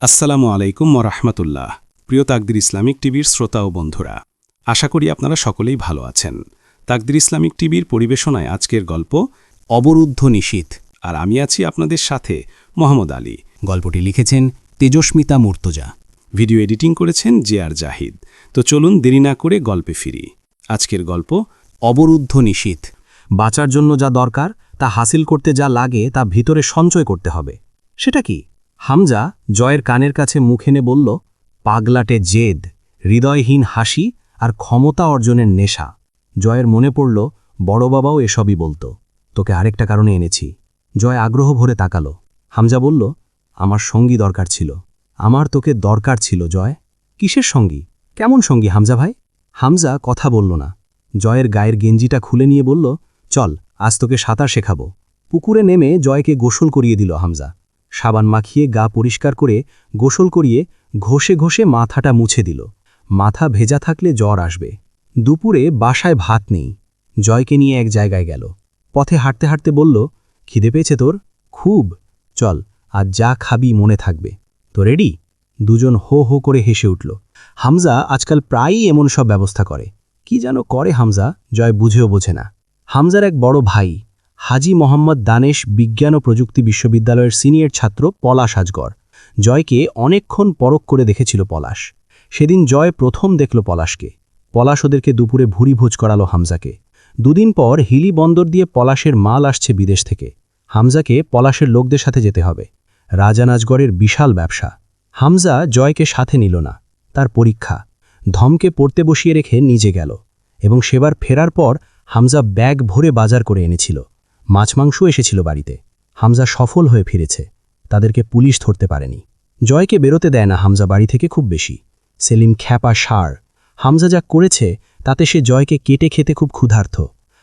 আসসালামু আলাইকুম ওরহমতুল্লাহ। প্রিয় তাকদির ইসলামিক টিভির শ্রোতা ও বন্ধুরা, আশা করি আপনারা সকলেই ভালো আছেন। তাকদির ইসলামিক টিভির পরিবেশনায় আজকের গল্প অবরুদ্ধ নিশীথ, আর আমি আছি আপনাদের সাথে মোহাম্মদ আলী। গল্পটি লিখেছেন তেজস্মিতা মুর্তজা। ভিডিও এডিটিং করেছেন জে.আর. জাহিদ। তো চলুন দেরি না করে গল্পে ফিরি। আজকের গল্প অবরুদ্ধ নিশীথ। বাঁচার জন্য যা দরকার তা হাসিল করতে যা লাগে তা ভিতরে সঞ্চয় করতে হবে। সেটা কি? হামজা জয়ের কানের কাছে মুখ এনে বলল, পাগলাটে জেদ, হৃদয়হীন হাসি আর ক্ষমতা অর্জনের নেশা। জয়ের মনে পড়ল বড় বাবাও এসবই বলতো। তোকে আরেকটা কারণে এনেছি। জয় আগ্রহ ভরে তাকালো। হামজা বলল, আমার সঙ্গী দরকার ছিল। আমার তোকে দরকার ছিল জয়। কিসের সঙ্গী? কেমন সঙ্গী হামজা ভাই? হামজা কথা বলল না। জয়ের গায়ের গেঞ্জিটা খুলে নিয়ে বলল, চল আজ তোকে সাঁতার শেখাবো। পুকুরে নেমে জয়কে গোসল করিয়ে দিল হামজা। সাবান মাখিয়ে গা পরিষ্কার করে গোসল করিয়ে ঘষে ঘষে মাথাটা মুছে দিল। মাথা ভেজা থাকলে জ্বর আসবে। দুপুরে বাসায় ভাত নেই। জয়কে নিয়ে এক জায়গায় গেল। পথে হাঁটতে হাঁটতে বলল, খিদে পেয়েছে তোর? খুব। চল আজ যা খাবি মনে থাকবে। তো রেডি? দুজন হো হো করে হেসে উঠল। হামজা আজকাল প্রায়ই এমন সব ব্যবস্থা করে। কি যেন করে হামজা, জয় বুঝেও বোঝে না। হামজার এক বড় ভাই হাজি মোহাম্মদ দানেশ বিজ্ঞান ও প্রযুক্তি বিশ্ববিদ্যালয়ের সিনিয়র ছাত্র পলাশ আজগর। জয়কে অনেকক্ষণ পরখ করে দেখেছিল পলাশ। সেদিন জয় প্রথম দেখল পলাশকে। পলাশ ওদেরকে দুপুরে ভুরি ভোজ করালো হামজাকে। দুদিন পর হিলি বন্দর দিয়ে পলাশের মাল আসছে বিদেশ থেকে। হামজাকে পলাশের লোকদের সাথে যেতে হবে। রাজান আজগরের বিশাল ব্যবসা। হামজা জয়কে সাথে নিল না। তার পরীক্ষা। ধমকে পড়তে বসিয়ে রেখে নিজে গেল এবং সেবার ফেরার পর হামজা ব্যাগ ভরে বাজার করে এনেছিল। মাছ মাংস এসেছিল বাড়িতে। হামজা সফল হয়ে ফিরেছে। তাদেরকে পুলিশ ধরতে পারেনি। জয়কে বেরোতে দেয় না হামজা বাড়ি থেকে খুব বেশি। সেলিম খ্যাপা সার। হামজা যা করেছে তাতে সে জয়কে কেটে খেতে খুব ক্ষুধার্ত।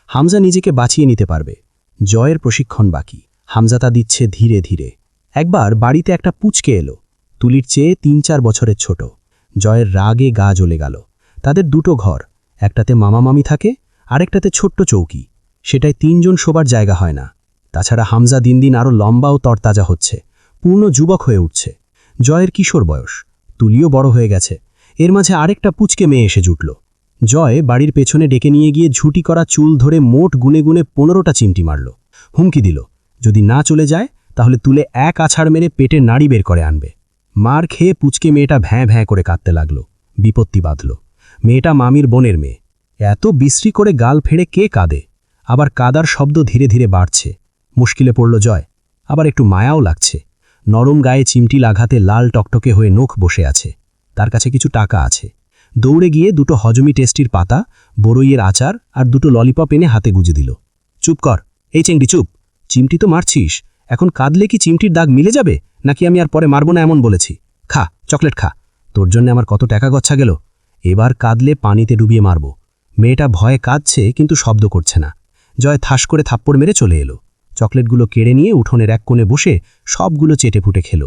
হামজা নিজেকে বাঁচিয়ে নিতে পারবে। জয়ের প্রশিক্ষণ বাকি। হামজা তা দিচ্ছে ধীরে ধীরে। একবার বাড়িতে একটা পুচকে এলো। তুলির চেয়ে ৩-৪ বছরের ছোট। জয়ের রাগে গা জ্বলে গেল। তাদের দুটো ঘর, একটাতে মামা মামি থাকে, আরেকটাতে ছোট্ট চৌকি। সেটাই ৩ জন শোবার জায়গা হয় না। তাছাড়া হামজা দিন দিন আরও লম্বা ও তরতাজা হচ্ছে, পূর্ণ যুবক হয়ে উঠছে। জয়ের কিশোর বয়স, তুলিও বড় হয়ে গেছে। এর মাঝে আরেকটা পুচকে মেয়ে এসে জুটল। জয় বাড়ির পেছনে ডেকে নিয়ে গিয়ে ঝুঁটি করা চুল ধরে মোট গুনে গুনে 15টা চিমটি মারল। হুমকি দিল, যদি না চলে যায় তাহলে তুলে এক আছাড় মেরে পেটে নাড়ি বের করে আনবে। মার খেয়ে পুচকে মেয়েটা ভ্যাঁ ভ্যাঁ করে কাঁদতে লাগল। বিপত্তি বাঁধল। মেয়েটা মামির বোনের মেয়ে। এত বিশ্রী করে গাল ফেড়ে কে কাঁদে? আবার কাদার শব্দ ধীরে ধীরে বাড়ছে। মুশকিলে পড়ল জয়। আবার একটু মায়াও লাগছে। নরম গায়ে চিমটি লাগাতে লাল টকটকে হয়ে নখ বসে আছে। তার কাছে কিছু টাকা আছে। দৌড়ে গিয়ে দুটো হজমি টেস্টির পাতা, বরইয়ের আচার আর দুটো ললিপপ এনে হাতে গুজে দিল। চুপ কর, এই চেংড়ি চুপ। চিমটি তো মারছিস, এখন কাঁদলে কি চিমটির দাগ মিলে যাবে নাকি আমি আর পরে মারব না এমন বলেছি? খা, চকলেট খা। তোর জন্য আমার কত টাকা গচ্ছা গেল। এবার কাঁদলে পানিতে ডুবিয়ে মারব। মেয়েটা ভয়ে কাঁদছে কিন্তু শব্দ করছে না। জয় থাস করে থাপ্পড় মেরে চলে এলো। চকলেটগুলো কেড়ে নিয়ে উঠোনের এক কোণে বসে সবগুলো চেটে ফুটে খেল।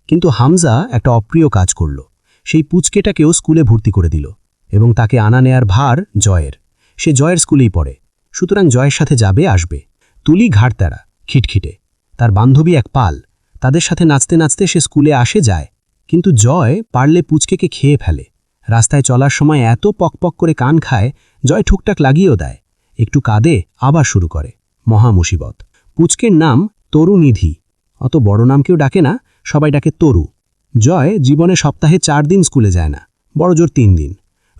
কিন্তু হামজা একটা অপ্রিয় কাজ করল। সেই পুচকেটাকেও স্কুলে ভর্তি করে দিল এবং তাকে আনা নেয়ার ভার জয়ের। সে জয়ের স্কুলেই পড়ে, সুতরাং জয়ের সাথে যাবে আসবে। তুলি ঘাড়তারা, খিটখিটে। তার বান্ধবী এক পাল। তাদের সাথে নাচতে নাচতে সে স্কুলে আসে যায়। কিন্তু জয় পারলে পুচকেকে খেয়ে ফেলে। রাস্তায় চলার সময় এত পকপক করে কান খায়, জয় ঠুকটাক লাগিয়েও দেয়। একটু কাঁদে, আবার শুরু করে। মহা মুসিবত। পুচকের নাম তরুনিধি। অত বড় নাম কেউ ডাকে না, সবাই ডাকে তরু। জয় জীবনে সপ্তাহে 4 দিন স্কুলে যায় না, বড় জোর 3 দিন।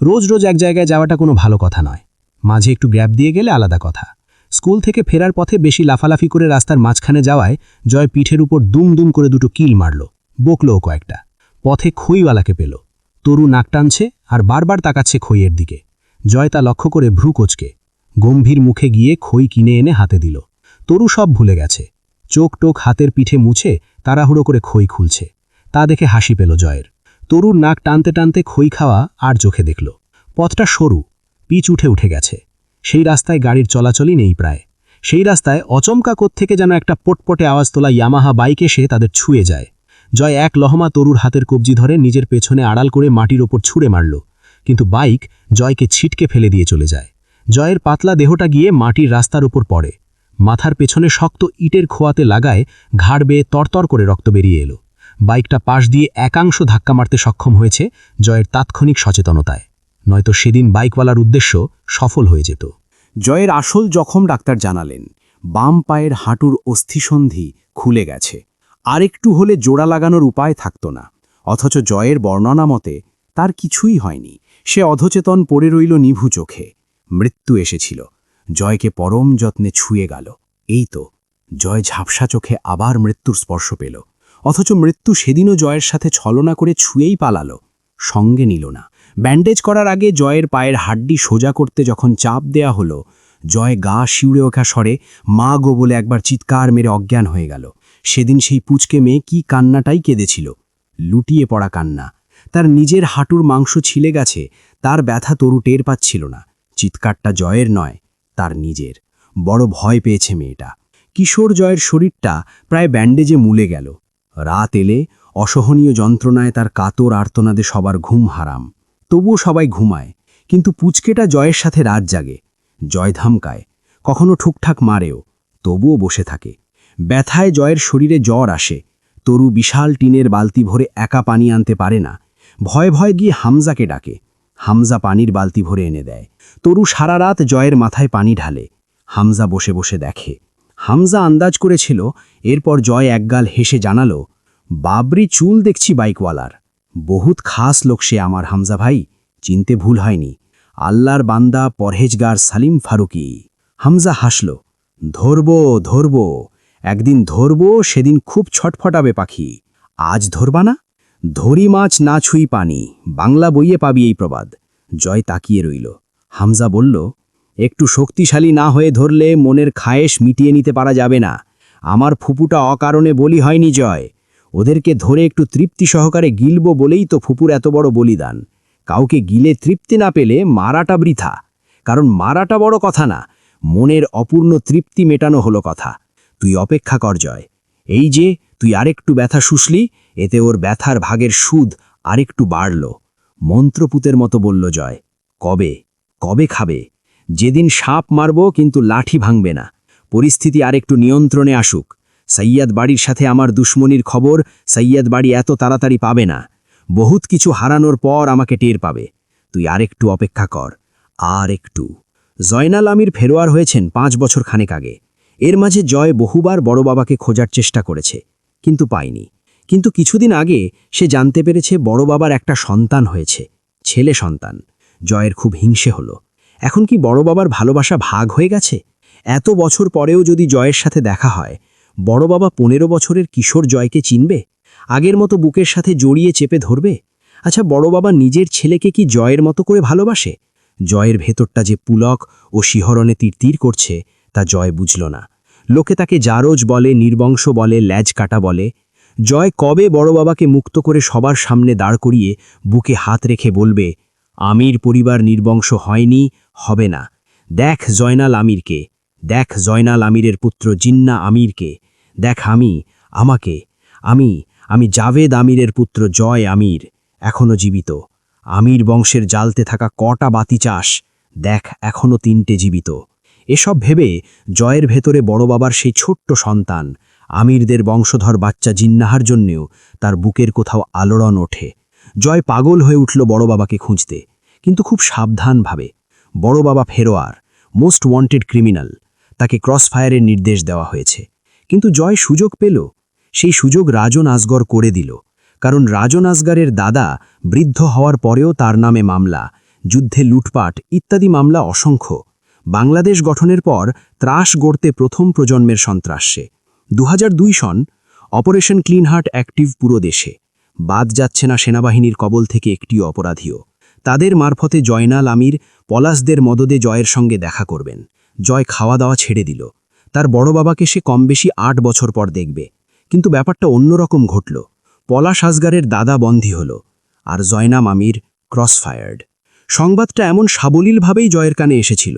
রোজ রোজ এক জায়গায় যাওয়াটা কোনো ভালো কথা নয়। মাঝে একটু গ্যাপ দিয়ে গেলে আলাদা কথা। স্কুল থেকে ফেরার পথে বেশি লাফালাফি করে রাস্তার মাঝখানে যাওয়ায় জয় পিঠের উপর দুম দুম করে দুটো কিল মারল। বকলও কয়েকটা। পথে খইওয়ালাকে পেল। তরু নাক টানছে আর বারবার তাকাচ্ছে খইয়ের দিকে। জয় তা লক্ষ্য করে ভ্রু কোচকে গম্ভীর মুখে গিয়ে খই কিনে এনে হাতে দিল। তরু সব ভুলে গেছে। চোখ টোক হাতের পিঠে মুছে তাড়াহুড়ো করে খই খুলছে। তা দেখে হাসি পেল জয়ের। তরুর নাক টানতে টানতে খই খাওয়া আর চোখে দেখল। পথটা সরু, পিচ উঠে উঠে গেছে। সেই রাস্তায় গাড়ির চলাচলই নেই প্রায়। সেই রাস্তায় অচমকা কোত্থেকে যেন একটা পটপটে আওয়াজ তোলা ইয়ামাহা বাইক এসে তাদের ছুঁয়ে যায়। জয় এক লহমা তরুর হাতের কবজি ধরে নিজের পেছনে আড়াল করে মাটির ওপর ছুঁড়ে মারল। কিন্তু বাইক জয়কে ছিটকে ফেলে দিয়ে চলে যায়। জয়ের পাতলা দেহটা গিয়ে মাটির রাস্তার উপর পড়ে। মাথার পেছনে শক্ত ইটের খোয়াতে লাগায় ঘাড় বেয়ে তরতর করে রক্ত বেরিয়ে এলো। বাইকটা পাশ দিয়ে একাংশ ধাক্কা মারতে সক্ষম হয়েছে জয়ের তাৎক্ষণিক সচেতনতায়, নয়তো সেদিন বাইকওয়ালার উদ্দেশ্য সফল হয়ে যেত। জয়ের আসল জখম ডাক্তার জানালেন, বাম পায়ের হাঁটুর অস্থিসন্ধি খুলে গেছে, আরেকটু হলে জোড়া লাগানোর উপায় থাকত না। অথচ জয়ের বর্ণনা মতে তার কিছুই হয়নি। সে অধচেতন পড়ে রইল নিভু চোখে। মৃত্যু এসেছিল, জয়কে পরম যত্নে ছুঁয়ে গেল। এই তো, জয় ঝাপসা চোখে আবার মৃত্যুর স্পর্শ পেল। অথচ মৃত্যু সেদিনও জয়ের সাথে ছলনা করে ছুঁয়েই পালালো, সঙ্গে নিল না। ব্যান্ডেজ করার আগে জয়ের পায়ের হাড্ডি সোজা করতে যখন চাপ দেয়া হলো, জয় গা শিউড়ে ওঠা স্বরে মা গো বলে একবার চিৎকার মেরে অজ্ঞান হয়ে গেল। সেদিন সেই পুচকে মেয়ে কি কান্নাটাই কেঁদেছিল, লুটিয়ে পড়া কান্না। তার নিজের হাঁটুর মাংস ছিলে গেছে, তার ব্যথা তরু টের পাচ্ছিল না। চিৎকারটা জয়ের নয়, তার নিজের। বড় ভয় পেয়েছে মেয়েটা। কিশোর জয়ের শরীরটা প্রায় ব্যান্ডেজে মুলে গেল। রাত এলে অসহনীয় যন্ত্রণায় তার কাতর আর্তনাদে সবার ঘুম হারাম। তবুও সবাই ঘুমায়, কিন্তু পুচকেটা জয়ের সাথে রাত জাগে। জয় ধামকায়, কখনো ঠুকঠাক মারেও, তবুও বসে থাকে। ব্যথায় জয়ের শরীরে জ্বর আসে। তরু বিশাল টিনের বালতি ভরে একা পানি আনতে পারে না। ভয় ভয় গিয়ে হামজাকে ডাকে। হামজা পানির বালতি ভরে এনে দেয়। তরু সারা রাত জয়ের মাথায় পানি ঢালে। হামজা বসে বসে দেখে। হামজা আন্দাজ করেছিল, এরপর জয় একগাল হেসে জানালো, বাবরি চুল দেখছি বাইকওয়ালার। বহুত খাস লোক সে আমার হামজা ভাই, চিনতে ভুল হয়নি। আল্লাহর বান্দা পরহেজগার সালিম ফারুকি। হামজা হাসল, ধরব ধরব, একদিন ধরব, সেদিন খুব ছটফটাবে পাখি। আজ ধরবা না? ধরি মাছ না ছুঁই পানি, বাংলা বইয়ে পাবি এই প্রবাদ। জয় তাকিয়ে রইল। হামজা বলল, একটু শক্তিশালী না হয়ে ধরলে মনের খায়েশ মিটিয়ে নিতে পারা যাবে না। আমার ফুপুটা অকারণে বলি হয়নি জয়। ওদেরকে ধরে একটু তৃপ্তি সহকারে গিলব বলেই তো ফুপুর এত বড় বলিদান। কাউকে গিলে তৃপ্তি না পেলে মারাটা বৃথা। কারণ মারাটা বড় কথা না, মনের অপূর্ণ তৃপ্তি মেটানো হলো কথা। তুই অপেক্ষা কর জয়। এই যে তুই আরেকটু ব্যথা শুষলি, এতে ওর ব্যথার ভাগের সুদ আরেকটু বাড়ল। মন্ত্রপুতের মতো বলল জয়। কবে কবে খাবে? যেদিন সাপ মারব, কিন্তু লাঠি ভাঙবে না। পরিস্থিতি আরেকটু নিয়ন্ত্রণে আসুক। সৈয়দ বাড়ির সাথে আমার দুশ্মনির খবর সৈয়দ বাড়ি এত তাড়াতাড়ি পাবে না। বহুত কিছু হারানোর পর আমাকে টের পাবে। তুই আরেকটু অপেক্ষা কর, আর একটু। জয়নাল আমির ফেরোয়ার হয়েছেন 5 বছর খানেক আগে। এর মাঝে জয় বহুবার বড় বাবাকে খোঁজার চেষ্টা করেছে, কিন্তু পায়নি। কিন্তু কিছুদিন আগে সে জানতে পেরেছে বড় বাবার একটা সন্তান হয়েছে, ছেলে সন্তান। জয়ের খুব হিংসে হলো। এখন কি বড় বাবার ভালোবাসা ভাগ হয়ে গেছে? এত বছর পরেও যদি জয়ের সাথে দেখা হয়, বড় বাবা 15 বছরের কিশোর জয়কে চিনবে? আগের মতো বুকের সাথে জড়িয়ে চেপে ধরবে? আচ্ছা, বড় বাবা নিজের ছেলেকে কি জয়ের মতো করে ভালোবাসে? জয়ের ভেতরটা যে পুলক ও শিহরণে তিরতির করছে, তা জয় বুঝল না। লোকে তাকে জারজ বলে, নির্বংশ বলে, ল্যাজ কাটা বলে। জয় কবে বড় বাবাকে মুক্ত করে সবার সামনে দাঁড় করিয়ে বুকে হাত রেখে বলবে, আমির পরিবার নির্বংশ হয়নি, হবে না। দেখ জয়নাল আমিরকে, দেখ জয়নাল আমিরের পুত্র জিন্না আমিরকে, দেখ আমি জাভেদ আমিরের পুত্র জয় আমির, এখনো জীবিত। আমির বংশের জ্বালতে থাকা কটা বাতি চাস, দেখ এখনো 3টে জীবিত। এসব ভেবে জয়ের ভেতরে বড় বাবার সেই ছোট্ট সন্তান আমিরদের বংশধর বাচ্চা জিন্নাহার জন্যেও তার বুকের কোথাও আলোড়ন ওঠে। জয় পাগল হয়ে উঠল বড় বাবাকে খুঁজতে, কিন্তু খুব সাবধানভাবে। বড় বাবা ফেরোয়ার, মোস্ট ওয়ান্টেড ক্রিমিনাল, তাকে ক্রসফায়ারের নির্দেশ দেওয়া হয়েছে। কিন্তু জয় সুযোগ পেল। সেই সুযোগ রাজন আসগর করে দিল। কারণ রাজন আসগরের দাদা বৃদ্ধ হওয়ার পরেও তার নামে মামলা, যুদ্ধে লুটপাট ইত্যাদি মামলা অসংখ্য। বাংলাদেশ গঠনের পর ত্রাস গড়তে প্রথম প্রজন্মের সন্ত্রাসে 2002 সন অপারেশন ক্লিন হার্ট অ্যাক্টিভ পুরো দেশে। বাদ যাচ্ছে না সেনাবাহিনীর কবল থেকে একটিও অপরাধীও। তাদের মারফতে জয়নাল আমির পলাশদের মদদে জয়ের সঙ্গে দেখা করবেন। জয় খাওয়া দাওয়া ছেড়ে দিল। তার বড় বাবাকে সে কম বেশি 8 বছর পর দেখবে। কিন্তু ব্যাপারটা অন্যরকম ঘটল। পলাশ আসগারের দাদা বন্দী হল, আর জয়নাম আমির ক্রসফায়ার্ড। সংবাদটা এমন সাবলীলভাবেই জয়ের কানে এসেছিল।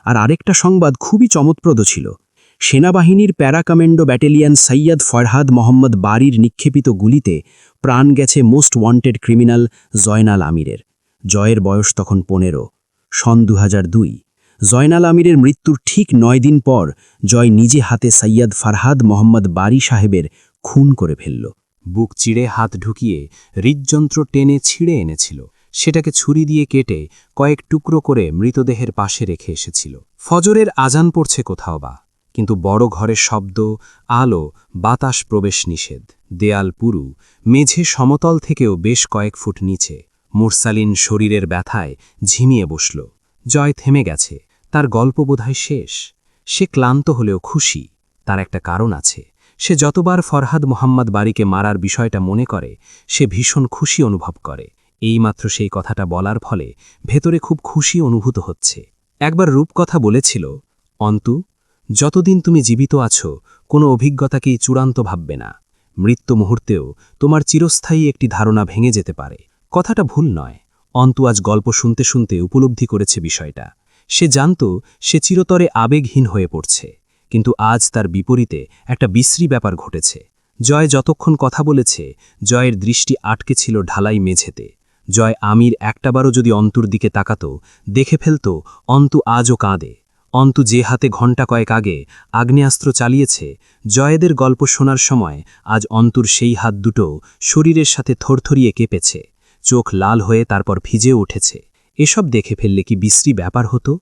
আর আরেকটা সংবাদ খুবই চমৎপ্রদ ছিল। সেনাবাহিনীর প্যারাকমেন্ডো ব্যাটালিয়ন সৈয়দ ফরহাদ মোহাম্মদ বাড়ির নিক্ষেপিত গুলিতে প্রাণ গেছে মোস্ট ওয়ান্টেড ক্রিমিনাল জয়নাল আমিরের। জয়ের বয়স তখন 15। সন 2002। জয়নাল আমিরের মৃত্যুর ঠিক 9 দিন পর জয় নিজে হাতে সৈয়দ ফরহাদ মোহাম্মদ বারি সাহেবের খুন করে ফেলল। বুক চিড়ে হাত ঢুকিয়ে হৃদযন্ত্র টেনে ছিঁড়ে এনেছিল। সেটাকে ছুরি দিয়ে কেটে কয়েক টুকরো করে মৃতদেহের পাশে রেখে এসেছিল। ফজরের আজান পড়ছে কোথাও বা, কিন্তু বড় ঘরের শব্দ, আলো, বাতাস প্রবেশ নিষেধ। দেয়াল পুরু, মেঝে সমতল থেকেও বেশ কয়েক ফুট নিচে। মুরসালিন শরীরের ব্যথায় ঝিমিয়ে বসল। জয় থেমে গেছে, তার গল্প বোধহয় শেষ। সে ক্লান্ত হলেও খুশি। তার একটা কারণ আছে। সে যতবার ফরহাদ মোহাম্মদ বারীকে মারার বিষয়টা মনে করে, সে ভীষণ খুশি অনুভব করে। এইমাত্র সেই কথাটা বলার ফলে ভেতরে খুব খুশি অনুভূত হচ্ছে। একবার রূপকথা বলেছিল, অন্তু, যতদিন তুমি জীবিত আছো কোনো অভিজ্ঞতাকেই চূড়ান্ত ভাববে না। মৃত্যু মুহূর্তেও তোমার চিরস্থায়ী একটি ধারণা ভেঙে যেতে পারে। কথাটা ভুল নয়। অন্তু আজ গল্প শুনতে শুনতে উপলব্ধি করেছে বিষয়টা। সে জানত সে চিরতরে আবেগহীন হয়ে পড়ছে, কিন্তু আজ তার বিপরীতে একটা বিশ্রী ব্যাপার ঘটেছে। জয় যতক্ষণ কথা বলেছে, জয়ের দৃষ্টি আটকে ছিল ঢালাই মেঝেতে। জয় আমির একটাবারও যদি অন্তুর দিকে তাকাত, দেখে ফেলত অন্তু আজও কাঁদে। অন্তু যে হাতে ঘণ্টা কয়েক আগে আগ্নেয়াস্ত্র চালিয়েছে, জয়েদের গল্প শোনার সময় আজ অন্তুর সেই হাত দুটো শরীরের সাথে থরথরিয়ে কেঁপেছে। চোখ লাল হয়ে তারপর ভিজে উঠেছে। এসব দেখে ফেললে কি বিশ্রী ব্যাপার হতো?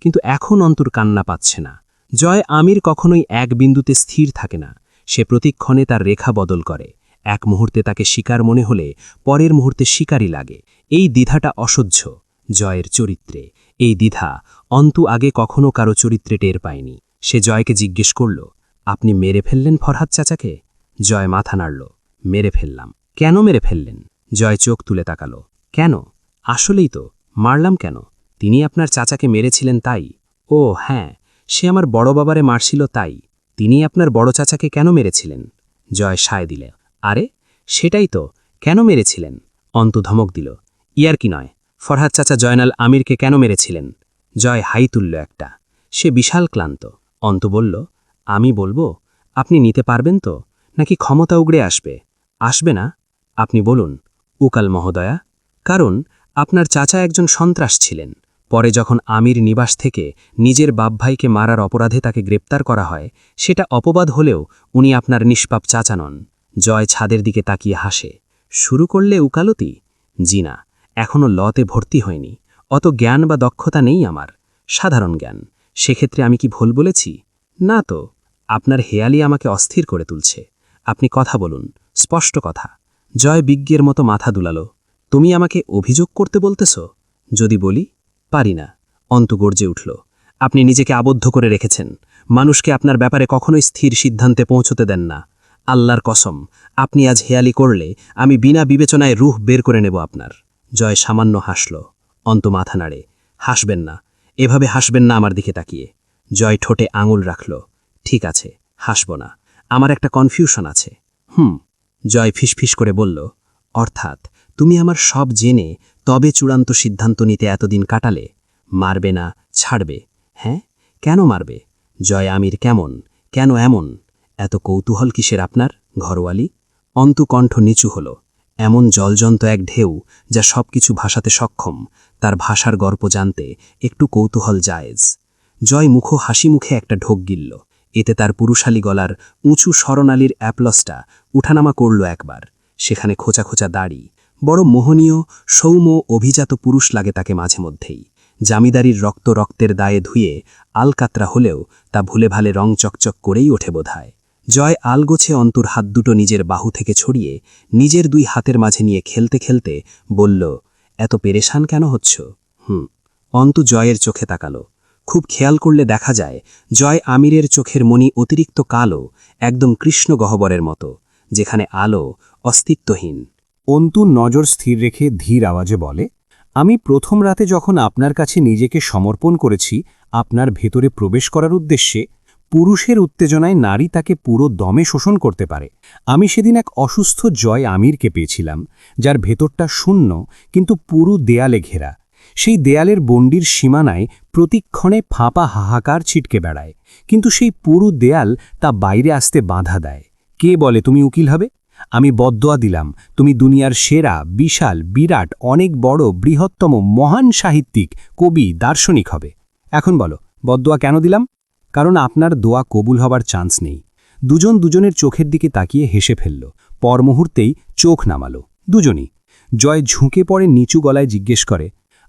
কিন্তু এখন অন্তুর কান্না পাচ্ছে না। জয় আমির কখনোই এক বিন্দুতে স্থির থাকে না। সে প্রতিক্ষণে তার রেখা বদল করে। এক মুহূর্তে তাকে শিকার মনে হলে পরের মুহূর্তে শিকারই লাগে। এই দ্বিধাটা অসহ্য জয়ের চরিত্রে। এই দ্বিধা অন্তু আগে কখনো কারো চরিত্রে টের পায়নি। সে জয়কে জিজ্ঞেস করল, আপনি মেরে ফেললেন ফরহাদ চাচাকে? জয় মাথা নাড়ল, মেরে ফেললাম। কেন মেরে ফেললেন? জয় চোখ তুলে তাকালো। কেন? আসলেই তো, মারলাম কেন? তিনি আপনার চাচাকে মেরেছিলেন তাই? ও হ্যাঁ, সে আমার বড় বাবারে মারছিল তাই। তিনি আপনার বড় চাচাকে কেন মেরেছিলেন? জয় সায় দিলে, আরে সেটাই তো, কেন মেরেছিলেন? অন্তু ধমক দিল, ইয়ার কি নয়, ফরহাদ চাচা জয়নাল আমিরকে কেন মেরেছিলেন? জয় হাই তুলল একটা। সে বিশাল ক্লান্ত। অন্তু বলল, আমি বলবো? আপনি নিতে পারবেন তো, নাকি ক্ষমতা উগড়ে আসবে? আসবে না? আপনি বলুন। উকাল মহোদয়া, কারণ আপনার চাচা একজন সন্ত্রাস ছিলেন। পরে যখন আমির নিবাস থেকে নিজের বাপ ভাইকে মারার অপরাধে তাকে গ্রেপ্তার করা হয়, সেটা অপবাদ হলেও উনি আপনার নিষ্পাপ চাচা নন। জয় ছাদের দিকে তাকিয়ে হাসে। শুরু করলে উকালতি? জি না, এখনও লতে ভর্তি হয়নি। অত জ্ঞান বা দক্ষতা নেই আমার, সাধারণ জ্ঞান। সেক্ষেত্রে আমি কি ভুল বলেছি? না তো, আপনার হেয়ালি আমাকে অস্থির করে তুলছে। আপনি কথা বলুন, স্পষ্ট কথা। জয় বিজ্ঞের মতো মাথা দুলালো। তুমি আমাকে অভিযোগ করতে বলতেছ? যদি বলি, পারি না। অন্তু গর্জে উঠল, আপনি নিজেকে আবদ্ধ করে রেখেছেন। মানুষকে আপনার ব্যাপারে কখনোই স্থির সিদ্ধান্তে পৌঁছতে দেন না। আল্লাহর কসম, আপনি আজ হেয়ালি করলে আমি বিনা বিবেচনায় রুহ বের করে নেব আপনার। জয় সামান্য হাসল। অন্তু মাথা নাড়ে, হাসবেন না, এভাবে হাসবেন না আমার দিকে তাকিয়ে। জয় ঠোঁটে আঙুল রাখল, ঠিক আছে, হাসব না। আমার একটা কনফিউশন আছে। জয় ফিসফিস করে বলল, অর্থাৎ তুমি আমার সব জেনে তবে চূড়ান্ত সিদ্ধান্ত নিতে এতদিন কাটালে? মারবে না, ছাড়বে? হ্যাঁ, কেন মারবে? জয় আমির কেমন, কেন এমন? এত কৌতূহল কিসের আপনার, ঘরোয়ালি? অন্তু কণ্ঠ নিচু হল। এমন জলজন্ত এক ঢেউ যা সব কিছু ভাষাতে সক্ষম, তার ভাষার গর্ব জানতে একটু কৌতূহল জায়েজ। জয় হাসি মুখে একটা ঢোক গিলল। এতে তার পুরুষালী গলার উঁচু স্বরনালীর অ্যাপলসটা উঠানামা করল একবার। সেখানে খোঁচা খোঁচা দাড়ি, বড় মোহনীয়, সৌম্য, অভিজাত পুরুষ লাগে তাকে মাঝে মধ্যেই। জামিদারির রক্তের দায়ে ধুয়ে আলকাতরা হলেও তা ভুলে ভালে রং চকচক করেই ওঠে বোধহয়। জয় আলগোছে অন্তুর হাত দুটো নিজের বাহু থেকে ছড়িয়ে নিজের দুই হাতের মাঝে নিয়ে খেলতে খেলতে বলল, এত পেরেশান কেন হচ্ছ? অন্তু জয়ের চোখে তাকালো। খুব খেয়াল করলে দেখা যায় জয় আমিরের চোখের মণি অতিরিক্ত কালো, একদম কৃষ্ণ গহ্বরের মতো, যেখানে আলো অস্তিত্বহীন। অন্তু নজর স্থির রেখে ধীর আওয়াজে বলে, আমি প্রথম রাতে যখন আপনার কাছে নিজেকে সমর্পণ করেছি আপনার ভেতরে প্রবেশ করার উদ্দেশ্যে, পুরুষের উত্তেজনায় নারী তাকে পুরো দমে শোষণ করতে পারে। আমি সেদিন এক অসুস্থ জয় আমিরকে পেয়েছিলাম, যার ভেতরটা শূন্য কিন্তু পুরো দেয়ালে ঘেরা। সেই দেয়ালের বন্ডির সীমানায় প্রতিক্ষণে ফাঁপা হাহাকার ছিটকে বেড়ায়, কিন্তু সেই পুরো দেয়াল তা বাইরে আসতে বাধা দেয়। কে বলে তুমি উকিল হবে? আমি বদদোয়া দিলাম তুমি দুনিয়ার সেরা, বিশাল, বিরাট, অনেক বড়, বৃহত্তম, মহান সাহিত্যিক, কবি, দার্শনিক হবে। এখন বলো বদদোয়া কেন দিলাম? কারণ আপনার দোয়া কবুল হবার চান্স নেই। দুজন দুজনের চোখের দিকে তাকিয়ে হেসে ফেলল। পর মুহূর্তেই চোখ নামালো দুজনই। জয় ঝুঁকে পড়ে নিচু গলায় জিজ্ঞেস করে,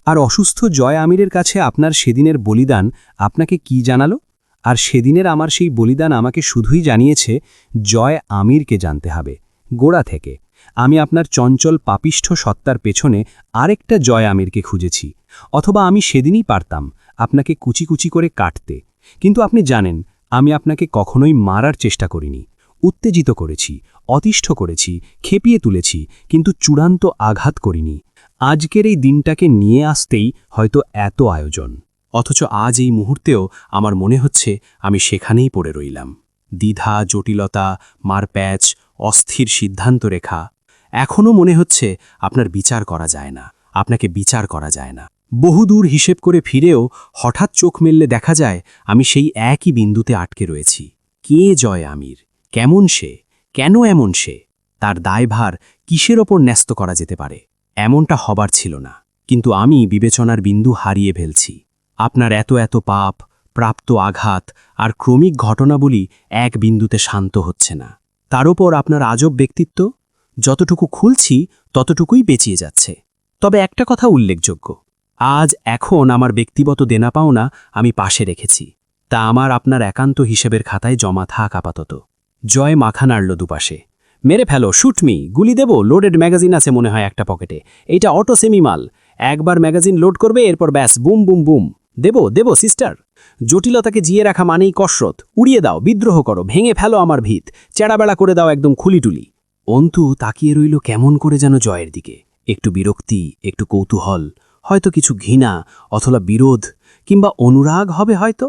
আর অসুস্থ জয় আমিরের কাছে আপনার সেদিনের বলিদান আপনাকে কি জানালো? আর সেদিনের আমার সেই বলিদান আমাকে শুধুই জানিয়েছে জয় আমিরকে জানতে হবে গোড়া থেকে। আমি আপনার চঞ্চল পাপিষ্ঠ সত্তার পেছনে আরেকটা জয় আমিরকে খুঁজেছি, অথবা আমি সেদিনই পারতাম আপনাকে কুচি কুচি করে কাটতে। কিন্তু আপনি জানেন আমি আপনাকে কখনোই মারার চেষ্টা করিনি। উত্তেজিত করেছি, অতিষ্ঠ করেছি, খেপিয়ে তুলেছি, কিন্তু চূড়ান্ত আঘাত করিনি। আজকের এই দিনটাকে নিয়ে আসতেই হয়তো এত আয়োজন। অথচ আজ এই মুহূর্তেও আমার মনে হচ্ছে আমি সেখানেই পড়ে রইলাম। দ্বিধা, জটিলতা, মারপ্যাচ, অস্থির সিদ্ধান্ত রেখা। এখনও মনে হচ্ছে আপনার বিচার করা যায় না, আপনাকে বিচার করা যায় না। বহুদূর হিসেব করে ফিরেও হঠাৎ চোখ মেললে দেখা যায় আমি সেই একই বিন্দুতে আটকে রয়েছি। কে জয় আমির? কেমন সে? কেন এমন সে? তার দায়ভার কিসের ওপর ন্যস্ত করা যেতে পারে? এমনটা হবার ছিল না, কিন্তু আমি বিবেচনার বিন্দু হারিয়ে ফেলছি। আপনার এত এত পাপ, প্রাপ্ত আঘাত আর ক্রমিক ঘটনাবলী এক বিন্দুতে শান্ত হচ্ছে না। তার ওপর আপনার আজব ব্যক্তিত্ব, যতটুকু খুলছি ততটুকুই পেঁচিয়ে যাচ্ছে। তবে একটা কথা উল্লেখযোগ্য, আজ এখন আমার ব্যক্তিগত দেনা পাওনা আমি পাশে রেখেছি, তা আমার আপনার একান্ত হিসেবের খাতায় জমা থাক আপাতত। জয় মাথা নাড়ল দুপাশে। মেরে ফেলো, শুটমি, গুলি দেব, লোডেড ম্যাগাজিন আছে মনে হয় একটা পকেটে। এইটা অটো সেমি মাল, একবার ম্যাগাজিন লোড করবে, এরপর ব্যাস বুম বুম বুম। দেব সিস্টার। জটিলতাকে জিয়ে রাখা মানেই কসরত। উড়িয়ে দাও, বিদ্রোহ করো, ভেঙে ফেলো আমার ভিত, চেড়াবেড়া করে দাও একদম খুলিটুলি। অন্তু তাকিয়ে রইল কেমন করে যেন জয়ের দিকে। একটু বিরক্তি, একটু কৌতূহল, হয়তো কিছু ঘৃণা অথবা বিরোধ কিংবা অনুরাগ হবে হয়তো।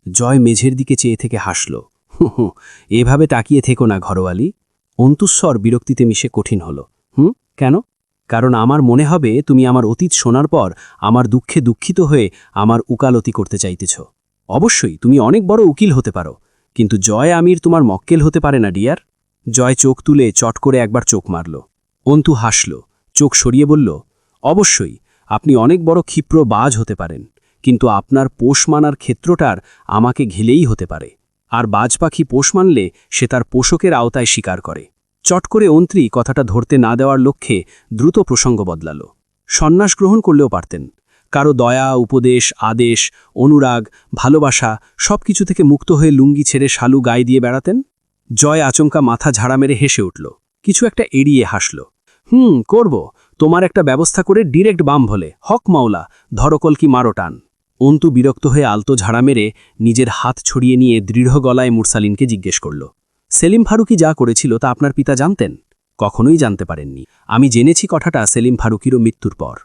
জয় মেঝের দিকে চেয়ে থেকে হাসল। এভাবে তাকিয়ে থেকো না ঘরোয়ালি। অন্তুস্বর বিরক্তিতে মিশে কঠিন হল। কেন? কারণ আমার মনে হবে তুমি আমার অতীত শোনার পর আমার দুঃখে দুঃখিত হয়ে আমার উকালতি করতে চাইতেছ। অবশ্যই তুমি অনেক বড় উকিল হতে পারো, কিন্তু জয় আমির তোমার মক্কেল হতে পারে না ডিয়ার। জয় চোখ তুলে চট করে একবার চোখ মারল। অন্তু হাসল, চোখ সরিয়ে বলল, অবশ্যই আপনি অনেক বড় ক্ষিপ্র বাজ হতে পারেন, কিন্তু আপনার পোষ মানার ক্ষেত্রটার আমাকে ঘিলেই হতে পারে। আর বাজ পাখি পোষ মানলে সে তার পোষকের আওতায় স্বীকার করে। চট করে অন্ত্রী কথাটা ধরতে না দেওয়ার লক্ষ্যে দ্রুত প্রসঙ্গ বদলাল। সন্ন্যাস গ্রহণ করলেও পারতেন। কারো দয়া, উপদেশ, আদেশ, অনুরাগ, ভালোবাসা সবকিছু থেকে মুক্ত হয়ে লুঙ্গি ছেড়ে শালু গায়ে দিয়ে বেড়াতেন। জয় আচমকা মাথা ঝাড়া মেরে হেসে উঠল, কিছু একটা এড়িয়ে হাসল। করব, তোমার একটা ব্যবস্থা করে ডিরেক্ট বাম ভলে, হক মাওলা, ধরকল কি মারো টান। অন্তু বিরক্ত হয়ে আলতো ঝাড়া মেরে নিজের হাত ছড়িয়ে নিয়ে দৃঢ় গলায় মুরসালিনকে জিজ্ঞেস করল, সেলিম ফারুকি যা করেছিল তা আপনার পিতা জানতেন? কখনোই জানতে পারেননি। আমি জেনেছি কথাটা সেলিম ফারুকিরও মৃত্যুর পর।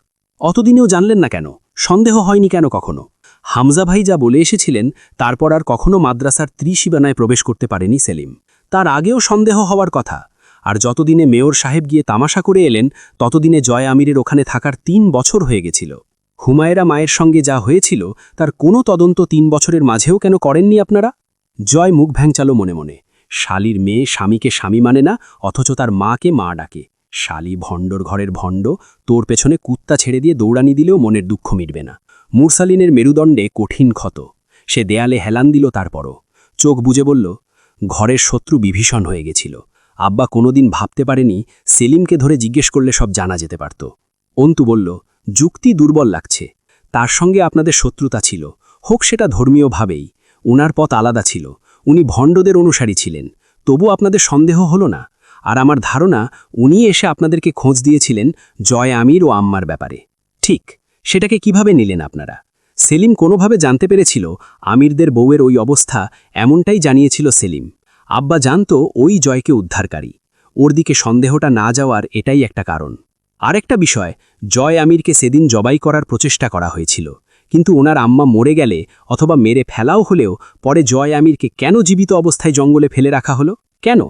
অতদিনেও জানলেন না কেন? সন্দেহ হয়নি কেন কখনো? হামজা ভাই যা বলে এসেছিলেন তারপর আর কখনো মাদ্রাসার ত্রিসীমানায় প্রবেশ করতে পারেনি সেলিম। তার আগেও সন্দেহ হওয়ার কথা। আর যতদিনে মেয়র সাহেব গিয়ে তামাশা করে এলেন ততদিনে জয় আমিরের ওখানে থাকার ৩ বছর হয়ে গেছিল। হুমায়রা মায়ের সঙ্গে যা হয়েছিল তার কোনো তদন্ত ৩ বছরের মাঝেও কেন করেননি আপনারা? জয় মুখ ভ্যাংচালো মনে মনে। শালির মেয়ে স্বামীকে স্বামী মানে না, অথচ তার মাকে মা ডাকে। শালি ভণ্ডর ঘরের ভণ্ড, তোর পেছনে কুত্তা ছেড়ে দিয়ে দৌড়ানি দিলেও মনের দুঃখ মিটবে না। মুরসালিনের মেরুদণ্ডে কঠিন ক্ষত। সে দেয়ালে হেলান দিল, তারপরও চোখ বুজে বলল, ঘরের শত্রু বিভীষণ হয়ে গেছিল। আব্বা কোনোদিন ভাবতে পারেনি সেলিমকে ধরে জিজ্ঞেস করলে সব জানা যেতে পারত। অন্তু বলল, যুক্তি দুর্বল লাগছে। তার সঙ্গে আপনাদের শত্রুতা ছিল, হোক সেটা ধর্মীয়ভাবেই। উনার পথ আলাদা ছিল, উনি ভণ্ডদের অনুসারী ছিলেন, তবু আপনাদের সন্দেহ হলো না। আর আমার ধারণা উনি এসে আপনাদেরকে খোঁজ দিয়েছিলেন জয় আমির ও আম্মার ব্যাপারে। ঠিক, সেটাকে কিভাবে নিলেন আপনারা? সেলিম কোনোভাবে জানতে পেরেছিল আমিরদের বউয়ের ওই অবস্থা, এমনটাই জানিয়েছিল সেলিম। আব্বা জানত ওই জয়কে উদ্ধারকারী। ওর দিকে সন্দেহটা না যাওয়ার এটাই একটা কারণ। আরেকটা বিষয়, জয় আমিরকে সেদিন জবাই করার প্রচেষ্টা করা হয়েছিল, কিন্তু ওনার আম্মা মরে গেলে অথবা মেরে ফেলাও হলেও পরে জয় আমিরকে কেন জীবিত অবস্থায় জঙ্গলে ফেলে রাখা হলো? কেন?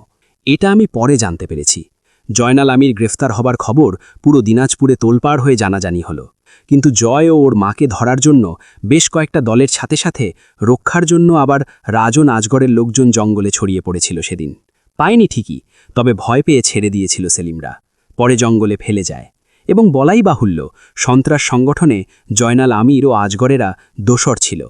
এটা আমি পরে জানতে পেরেছি। জয়নাল আমির গ্রেফতার হবার খবর পুরো দিনাজপুরে তোলপাড় হয়ে জানাজানি হলো, কিন্তু জয় ও ওর মাকে ধরার জন্য বেশ কয়েকটা দলের সাথে সাথে রক্ষার জন্য আবার রাজন আজগরের লোকজন জঙ্গলে ছড়িয়ে পড়েছিল সেদিন। পায়নি ঠিকই, তবে ভয় পেয়ে ছেড়ে দিয়েছিল সেলিমরা। পরে জঙ্গলে ফেলে যায়। এবং বলাই বাহুল্য, সন্ত্রাস সংগঠনে জয়নাল আমির ও আজগরেরা দোসর ছিল।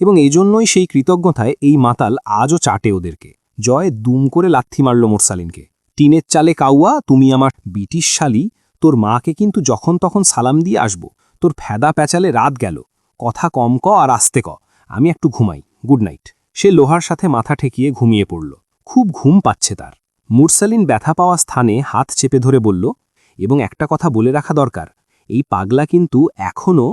এবং এই জন্যই সেই কৃতজ্ঞতায় এই মাতাল আজও চাটে ওদেরকে। জয় দুম করে লাথি মারল মুরসালিনকে। টিনের চালে কাউয়া, তুমি আমার ব্রিটিশ শালি, তোর মাকে কিন্তু যখন তখন সালাম দিয়ে আসব। তোর ফেদা প্যাচালে রাত গেল, কথা কম ক আর আস্তে ক, আমি একটু ঘুমাই, গুড নাইট। সে লোহার সাথে মাথা ঠেকিয়ে ঘুমিয়ে পড়ল। খুব ঘুম পাচ্ছে তার। মুরসালিন ব্যথা পাওয়া স্থানে হাত চেপে ধরে বলল, এবং একটা কথা বলে রাখা দরকার, এই পাগলা কিন্তু এখনও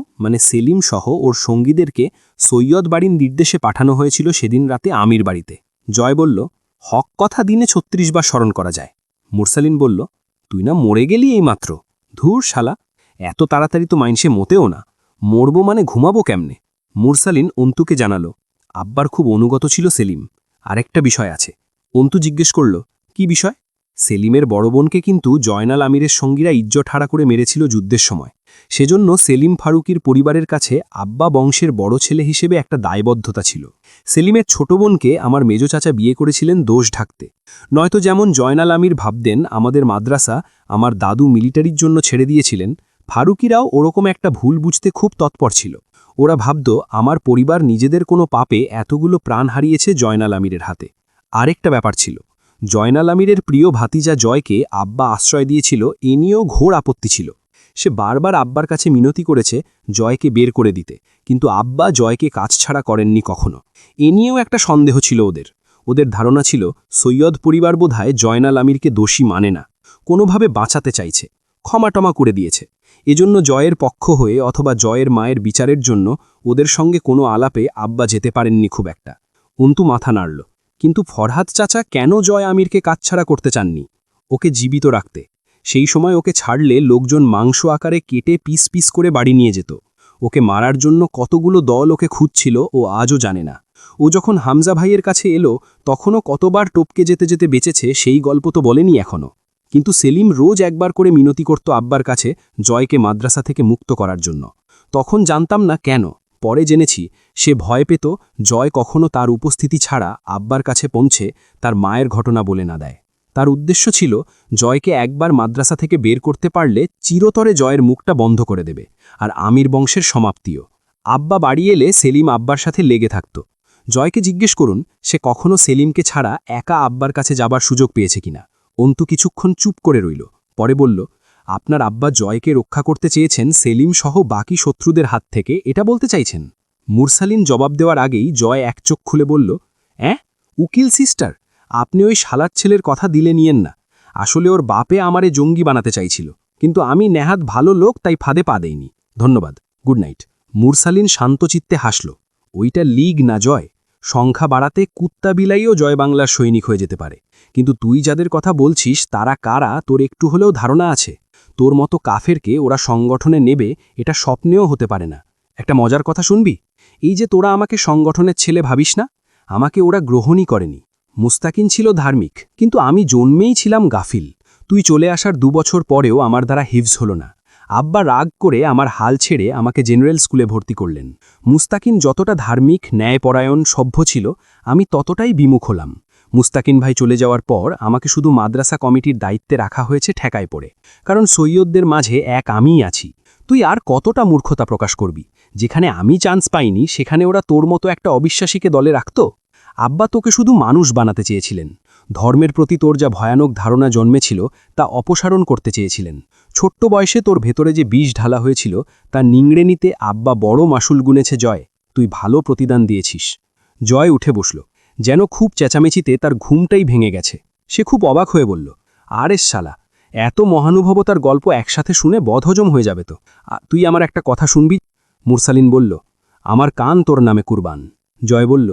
সেলিম সহ ওর সঙ্গীদেরকে সৈয়দ বাড়ির নির্দেশে পাঠানো হয়েছিল সেদিন রাতে আমির বাড়িতে। জয় বলল, হক কথা দিনে ৩৬ বার স্মরণ করা যায়। মুরসালিন বলল, তুই না মরে গেলি এইমাত্র। ধুর শালা, এত তাড়াতাড়ি তো মাইনসে মতেও না, মরব ঘুমাবো কেমনে। মুরসালিন অন্তুকে জানালো, আব্বার খুব অনুগত ছিল সেলিম। আরেকটা বিষয় আছে। অন্তু জিজ্ঞেস করল, কি বিষয়? সেলিমের বড় বোনকে কিন্তু জয়নাল আমিরের সঙ্গীরা ইজ্জত হারা করে মেরেছিল যুদ্ধের সময়। সেজন্য সেলিম ফারুকির পরিবারের কাছে আব্বা বংশের বড় ছেলে হিসেবে একটা দায়বদ্ধতা ছিল। সেলিমের ছোট বোনকে আমার মেজো চাচা বিয়ে করেছিলেন দোষ ঢাকতে। নয়তো যেমন জয়নাল আমির ভাবতেন আমাদের মাদ্রাসা আমার দাদু মিলিটারির জন্য ছেড়ে দিয়েছিলেন, ফারুকিরাও ওরকম একটা ভুল বুঝতে খুব তৎপর ছিল। ওরা ভাবত আমার পরিবার নিজেদের কোনো পাপে এতগুলো প্রাণ হারিয়েছে জয়নাল আমিরের হাতে। আরেকটা ব্যাপার ছিল, জয়নাল আমিরের প্রিয় ভাতিজা জয়কে আব্বা আশ্রয় দিয়েছিল, এ নিয়েও ঘোর আপত্তি ছিল। সে বারবার আব্বার কাছে মিনতি করেছে জয়কে বের করে দিতে, কিন্তু আব্বা জয়কে কাছছাড়া করেননি কখনো। এ নিয়েও একটা সন্দেহ ছিল ওদের। ওদের ধারণা ছিল সৈয়দ পরিবার বোধহয় জয়নাল আমিরকে দোষী মানে না, কোনোভাবে বাঁচাতে চাইছে, ক্ষমাটমা করে দিয়েছে। এজন্য জয়ের পক্ষ হয়ে অথবা জয়ের মায়ের বিচারের জন্য ওদের সঙ্গে কোনো আলাপে আব্বা যেতে পারেননি খুব একটা। অন্তু মাথা নাড়ল, কিন্তু ফরহাদ চাচা কেন জয় আমিরকে কাছছাড়া করতে চাননি? ওকে জীবিত রাখতে। সেই সময় ওকে ছাড়লে লোকজন মাংস আকারে কেটে পিস পিস করে বাড়ি নিয়ে যেত। ওকে মারার জন্য কতগুলো দল ওকে খুঁজছিল ও আজও জানে না। ও যখন হামজা ভাইয়ের কাছে এলো তখনও কতবার টপকে যেতে যেতে বেঁচেছে সেই গল্প তো বলেনি এখনো। কিন্তু সেলিম রোজ একবার করে মিনতি করত আব্বার কাছে জয়কে মাদ্রাসা থেকে মুক্ত করার জন্য। তখন জানতাম না কেন, পরে জেনেছি সে ভয় পেত জয় কখনো তার উপস্থিতি ছাড়া আব্বার কাছে পৌঁছে তার মায়ের ঘটনা বলে না দেয়। তার উদ্দেশ্য ছিল জয়কে একবার মাদ্রাসা থেকে বের করতে পারলে চিরতরে জয়ের মুখটা বন্ধ করে দেবে, আর আমির বংশের সমাপ্তিও। আব্বা বাড়ি এলে সেলিম আব্বার সাথে লেগে থাকত। জয়কে জিজ্ঞেস করুন সে কখনো সেলিমকে ছাড়া একা আব্বার কাছে যাবার সুযোগ পেয়েছে কিনা। অন্তু কিছুক্ষণ চুপ করে রইল, পরে বলল, আপনার আব্বা জয়কে রক্ষা করতে চেয়েছেন সেলিম সহ বাকি শত্রুদের হাত থেকে, এটা বলতে চাইছেন? মুরসালিন জবাব দেওয়ার আগেই জয় এক চোখ খুলে বলল, উকিল সিস্টার, আপনি ওই শালার ছেলের কথা দিলে নিয়েন না। আসলে ওর বাপে আমারে জঙ্গি বানাতে চাইছিল, কিন্তু আমি নেহাত ভালো লোক তাই ফাঁদে পা দেইনি। ধন্যবাদ, গুড নাইট। মুরসালিন শান্তচিত্তে হাসল, ওইটা লীগ না জয়। সংখ্যা বাড়াতে কুত্তা বিলাইও জয় বাংলার সৈনিক হয়ে যেতে পারে, কিন্তু তুই যাদের কথা বলছিস তারা কারা তোর একটু হলেও ধারণা আছে? তোর মতো কাফেরকে ওরা সংগঠনে নেবে এটা স্বপ্নেও হতে পারে না। একটা মজার কথা শুনবি? এই যে তোরা আমাকে সংগঠনের ছেলে ভাবিস না, আমাকে ওরা গ্রহণই করেনি। মুস্তাকিন ছিল ধার্মিক, কিন্তু আমি জন্মেই ছিলাম গাফিল। তুই চলে আসার 2 বছর পরেও আমার দ্বারা হিফজ হলো না। আব্বা রাগ করে আমার হাল ছেড়ে আমাকে জেনারেল স্কুলে ভর্তি করলেন। মুস্তাকিন যতটা ধার্মিক, ন্যায়পরায়ণ, সভ্য ছিল, আমি ততটাই বিমুখ হলাম। মুস্তাকিন ভাই চলে যাওয়ার পর আমাকে শুধু মাদ্রাসা কমিটির দায়িত্বে রাখা হয়েছে ঠেকায় পড়ে, কারণ সৈয়দদের মাঝে এক আমিই আছি। তুই আর কতটা মূর্খতা প্রকাশ করবি? যেখানে আমি চান্স পাইনি সেখানে ওরা তোর মতো একটা অবিশ্বাসীকে দলে রাখত? আব্বা তোকে শুধু মানুষ বানাতে চেয়েছিলেন। ধর্মের প্রতি তোর যা ভয়ানক ধারণা জন্মেছিল তা অপসারণ করতে চেয়েছিলেন। ছোট্ট বয়সে তোর ভেতরে যে বিষ ঢালা হয়েছিল তা নিংড়ে নিতে আব্বা বড় মাসুল গুনেছে জয়। তুই ভালো প্রতিদান দিয়েছিস। জয় উঠে বসল, যেন খুব চেঁচামেচিতে তার ঘুমটাই ভেঙে গেছে। সে খুব অবাক হয়ে বলল, আরে শালা, এত মহানুভবতার গল্প একসাথে শুনে বদহজম হয়ে যাবে তো। তুই আমার একটা কথা শুনবি? মুরসালিন বলল, আমার কান তোর নামে কুরবান। জয় বলল,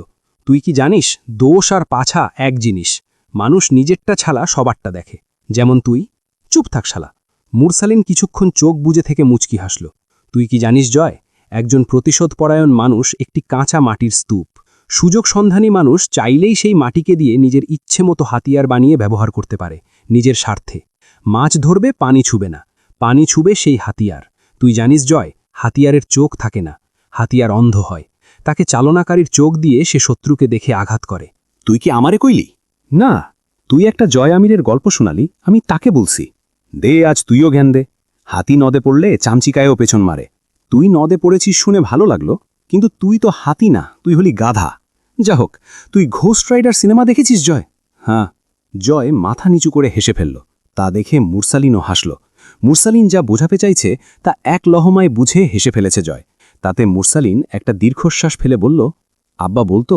তুই কি জানিস দোষ আর পাছা এক জিনিস? মানুষ নিজেরটা ছাড়া সবারটা দেখে, যেমন তুই। চুপ থাক শালা। মুরসালিন কিছুক্ষণ চোখ বুজে থেকে মুচকি হাসল। তুই কি জানিস জয়, একজন প্রতিশোধপরায়ণ মানুষ একটি কাঁচা মাটির স্তূপ। সুযোগ সন্ধানী মানুষ চাইলেই সেই মাটিকে দিয়ে নিজের ইচ্ছে মতো হাতিয়ার বানিয়ে ব্যবহার করতে পারে নিজের স্বার্থে। মাছ ধরবে, পানি ছুবে না, পানি ছুবে সেই হাতিয়ার। তুই জানিস জয়, হাতিয়ারের চোখ থাকে না, হাতিয়ার অন্ধ হয়। তাকে চালনাকারীর চোখ দিয়ে সে শত্রুকে দেখে আঘাত করে। তুই কি আমারে কইলি? না, তুই একটা জয় আমিরের গল্প শোনালি, আমি তাকে বলছি। দে আজ তুইও জ্ঞান দে। হাতি নদে পড়লে চামচিকায়ও পেছন মারে। তুই নদে পড়েছিস শুনে ভালো লাগলো, কিন্তু তুই তো হাতি না, তুই হলি গাধা। যা হোক, তুই ঘোস্ট রাইডার সিনেমা দেখেছিস জয়? হ্যাঁ, জয় মাথা নিচু করে হেসে ফেলল। তা দেখে মুরসালিনও হাসল। মুরসালিন যা বোঝাতে চাইছে তা এক লহমায় বুঝে হেসে ফেলেছে জয়। তাতে মুরসালিন একটা দীর্ঘশ্বাস ফেলে বলল, আব্বা বলতো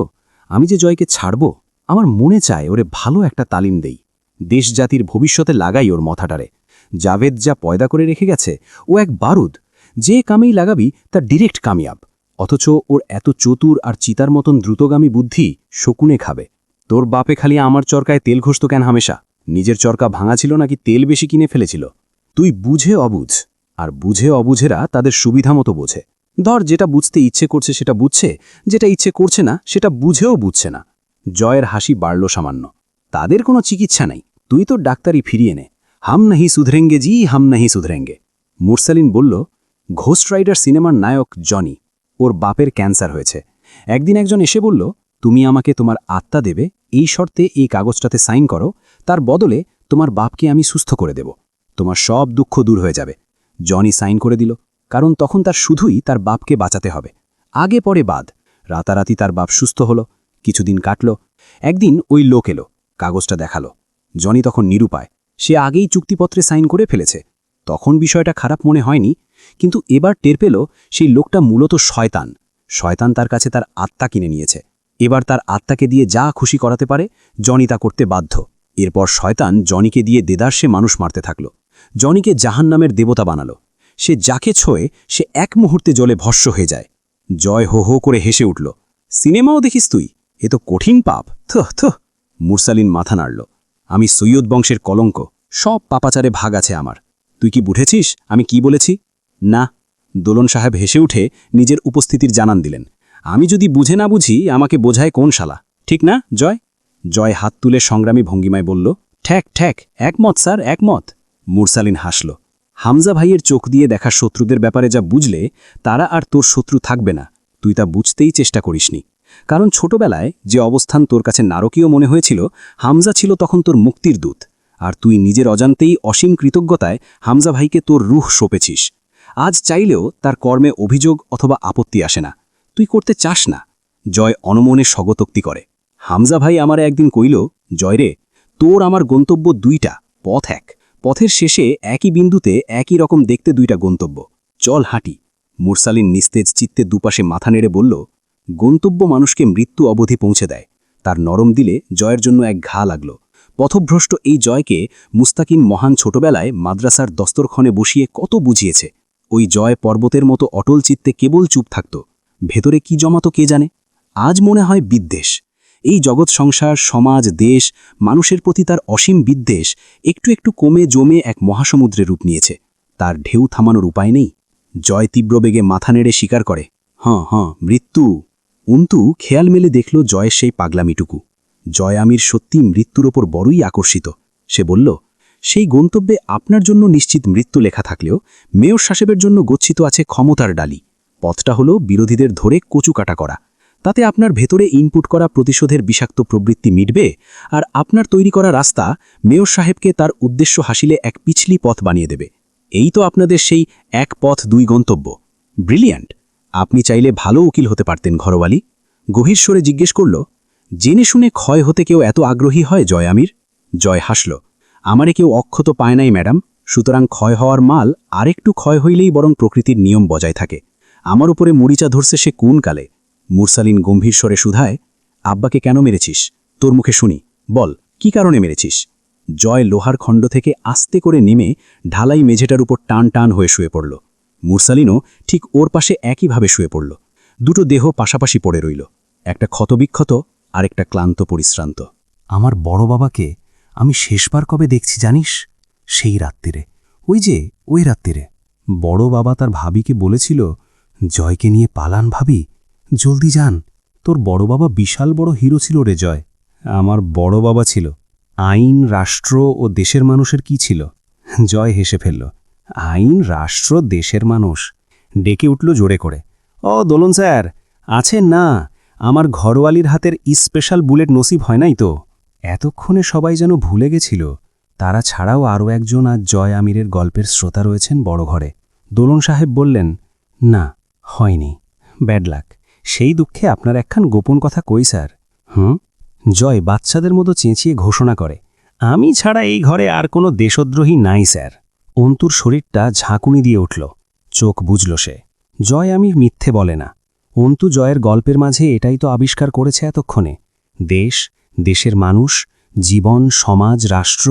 আমি যে জয়কে ছাড়ব, আমার মনে চায় ওরে ভালো একটা তালিম দেই, দেশ জাতির ভবিষ্যতে লাগাই ওর মাথাটারে। জাভেদ যা পয়দা করে রেখে গেছে ও এক বারুদ, যে কামেই লাগাবি তা ডিরেক্ট কামিয়াব। অথচ ওর এত চতুর আর চিতার মতন দ্রুতগামী বুদ্ধি শকুনে খাবে। তোর বাপে খালি আমার চরকায় তেল ঘষত কেন হামেশা? নিজের চরকা ভাঙা ছিল নাকি তেল বেশি কিনে ফেলেছিল? তুই বুঝে অবুঝ, আর বুঝে অবুঝেরা তাদের সুবিধা মতো বোঝে। ধর যেটা বুঝতে ইচ্ছে করছে সেটা বুঝছে, যেটা ইচ্ছে করছে না সেটা বুঝেও বুঝছে না। জয়ের হাসি বাড়ল সামান্য। তাদের কোনো চিকিৎসা নাই, তুই তো ডাক্তারি ফিরিয়ে নে। হাম নাহি সুধরেঙ্গে জি, হাম নাহি সুধরেঙ্গে। মুরসালিন বলল, ঘোস্ট রাইডার সিনেমার নায়ক জনি, ওর বাপের ক্যান্সার হয়েছে। একদিন একজন এসে বলল, তুমি আমাকে তোমার আত্মা দেবে, এই শর্তে এই কাগজটাতে সাইন করো, তার বদলে তোমার বাপকে আমি সুস্থ করে দেব, তোমার সব দুঃখ দূর হয়ে যাবে। জনি সাইন করে দিল, কারণ তখন তার শুধুই তার বাপকে বাঁচাতে হবে। আগে পরে বাদ। রাতারাতি তার বাপ সুস্থ হলো। কিছুদিন কাটল। একদিন ওই লোক এলো, কাগজটা দেখালো। জনি তখন নিরুপায়, সে আগেই চুক্তিপত্রে সাইন করে ফেলেছে। তখন বিষয়টা খারাপ মনে হয়নি, কিন্তু এবার টের পেল সেই লোকটা মূলত শয়তান। শয়তান তার কাছে তার আত্মা কিনে নিয়েছে। এবার তার আত্মাকে দিয়ে যা খুশি করাতে পারে জনি তা করতে বাধ্য। এরপর শয়তান জনিকে দিয়ে দেদারসে মানুষ মারতে থাকল। জনিকে জাহান্নামের দেবতা বানালো। সে যাকে ছোঁয়ে সে এক মুহূর্তে জলে ভস্ম হয়ে যায়। জয় হো হো করে হেসে উঠল। সিনেমাও দেখিস তুই? এ তো কঠিন পাপ। থুহ থুহ। মুরসালিন মাথা নাড়ল। আমি সৈয়দ বংশের কলঙ্ক, সব পাপাচারে ভাগ আছে আমার। তুই কি বুঝেছিস আমি কি বলেছি? না। দোলন সাহেব হেসে উঠে নিজের উপস্থিতির জানান দিলেন। আমি যদি বুঝে না বুঝি আমাকে বোঝায় কোন শালা, ঠিক না জয়? জয় হাত তুলে সংগ্রামী ভঙ্গিমায় বলল, ঠ্যাক ঠ্যাক, একমত স্যার, একমত। মুরসালিন হাসল। হামজা ভাইয়ের চোখ দিয়ে দেখা শত্রুদের ব্যাপারে যা বুঝলে তারা আর তোর শত্রু থাকবে না, তুই তা বুঝতেই চেষ্টা করিসনি। কারণ ছোটবেলায় যে অবস্থান তোর কাছে নারকীয় মনে হয়েছিল, হামজা ছিল তখন তোর মুক্তির দূত। আর তুই নিজের অজান্তেই অসীম কৃতজ্ঞতায় হামজা ভাইকে তোর রুহ সঁপেছিস। আজ চাইলেও তার কর্মে অভিযোগ অথবা আপত্তি আসে না, তুই করতে চাস না। জয় অনমনে স্বগতোক্তি করে। হামজা ভাই আমারে একদিন কইল, জয়রে, তোর আমার গন্তব্য দুইটা, পথ এক। পথের শেষে একই বিন্দুতে একই রকম দেখতে দুইটা গন্তব্য, চল হাঁটি। মুরসালিন নিস্তেজ চিত্তে দুপাশে মাথা নেড়ে বলল, গন্তব্য মানুষকে মৃত্যু অবধি পৌঁছে দেয়। তার নরম দিলে জয়ের জন্য এক ঘা লাগল। পথভ্রষ্ট এই জয়কে মুস্তাকিন মহান ছোটবেলায় মাদ্রাসার দস্তরখানে বসিয়ে কত বুঝিয়েছে। ওই জয় পর্বতের মতো অটল চিত্তে কেবল চুপ থাকত, ভেতরে কি জমাতো কে জানে। আজ মনে হয় বিদ্বেষ। এই জগৎ সংসার, সমাজ, দেশ, মানুষের প্রতি তার অসীম বিদ্বেষ একটু একটু কমে জমে এক মহাসমুদ্রে রূপ নিয়েছে। তার ঢেউ থামানোর উপায় নেই। জয় তীব্র বেগে মাথা নেড়ে স্বীকার করে, মৃত্যু। অন্তু খেয়াল মেলে দেখল জয়ের সেই পাগলামিটুকু। জয় আমির সত্যি মৃত্যুর ওপর বড়ই আকর্ষিত। সে বলল, সেই গন্তব্যে আপনার জন্য নিশ্চিত মৃত্যু লেখা থাকলেও মেয়র সাহেবের জন্য গচ্ছিত আছে ক্ষমতার ডালি। পথটা হলো বিরোধীদের ধরে কচুকাটা করা। তাতে আপনার ভেতরে ইনপুট করা প্রতিশোধের বিষাক্ত প্রবৃত্তি মিটবে, আর আপনার তৈরি করা রাস্তা মেয়র সাহেবকে তার উদ্দেশ্য হাসিলে এক পিছলি পথ বানিয়ে দেবে। এই তো আপনাদের সেই এক পথ দুই গন্তব্য। ব্রিলিয়ান্ট। আপনি চাইলে ভালো উকিল হতে পারতেন ঘরোয়ালি। গভীর স্বরে জিজ্ঞেস করল, জেনে শুনে ক্ষয় হতে কেউ এত আগ্রহী হয় জয় আমির? জয় হাসল। আমারে কেউ অক্ষত পায় নাই ম্যাডাম, সুতরাং ক্ষয় হওয়ার মাল আরেকটু ক্ষয় হইলেই বরং প্রকৃতির নিয়ম বজায় থাকে। আমার উপরে মরিচা ধরছে সে কোন কালে। মুরসালিন গম্ভীর স্বরে শুধায়, আব্বাকে কেন মেরেছিস? তোর মুখে শুনি, বল কি কারণে মেরেছিস? জয় লোহার খণ্ড থেকে আস্তে করে নেমে ঢালাই মেঝেটার উপর টান টান হয়ে শুয়ে পড়ল। মুরসালিনও ঠিক ওর পাশে একইভাবে শুয়ে পড়ল। দুটো দেহ পাশাপাশি পড়ে রইল, একটা ক্ষতবিক্ষত আর একটা ক্লান্ত পরিশ্রান্ত। আমার বড় বাবাকে আমি শেষবার কবে দেখছি জানিস? সেই রাত্রিরে, ওই রাত্রিরে বড় বাবা তার ভাবিকে বলেছিল, জয়কে নিয়ে পালান ভাবি, জলদি যান। তোর বড় বাবা বিশাল বড় হিরো ছিল রে জয়। আমার বড় বাবা ছিল আইন, রাষ্ট্র ও দেশের মানুষের কি ছিল? জয় হেসে ফেলল। আইন, রাষ্ট্র, দেশের মানুষ। ডেকে উঠল জোরে করে, ও দোলন স্যার আছেন না? আমার ঘরওয়ালির হাতের স্পেশাল বুলেট নসিব হয় নাই তো। এতক্ষণে সবাই যেন ভুলে গেছিল তারা ছাড়াও আরও একজন আজ জয় আমিরের গল্পের শ্রোতা রয়েছেন বড় ঘরে। দোলন সাহেব বললেন, না হয়নি, ব্যাড লাক। সেই দুঃখে আপনার একখান গোপন কথা কই স্যার। জয় বাচ্চাদের মতো চেঁচিয়ে ঘোষণা করে, আমি ছাড়া এই ঘরে আর কোনো দেশদ্রোহী নাই স্যার। অন্তুর শরীরটা ঝাঁকুনি দিয়ে উঠল, চোখ বুঝল সে। জয় আমির মিথ্যে বলে না। অন্তু জয়ের গল্পের মাঝে এটাই তো আবিষ্কার করেছে এতক্ষণে। দেশ, দেশের মানুষ, জীবন, সমাজ, রাষ্ট্র,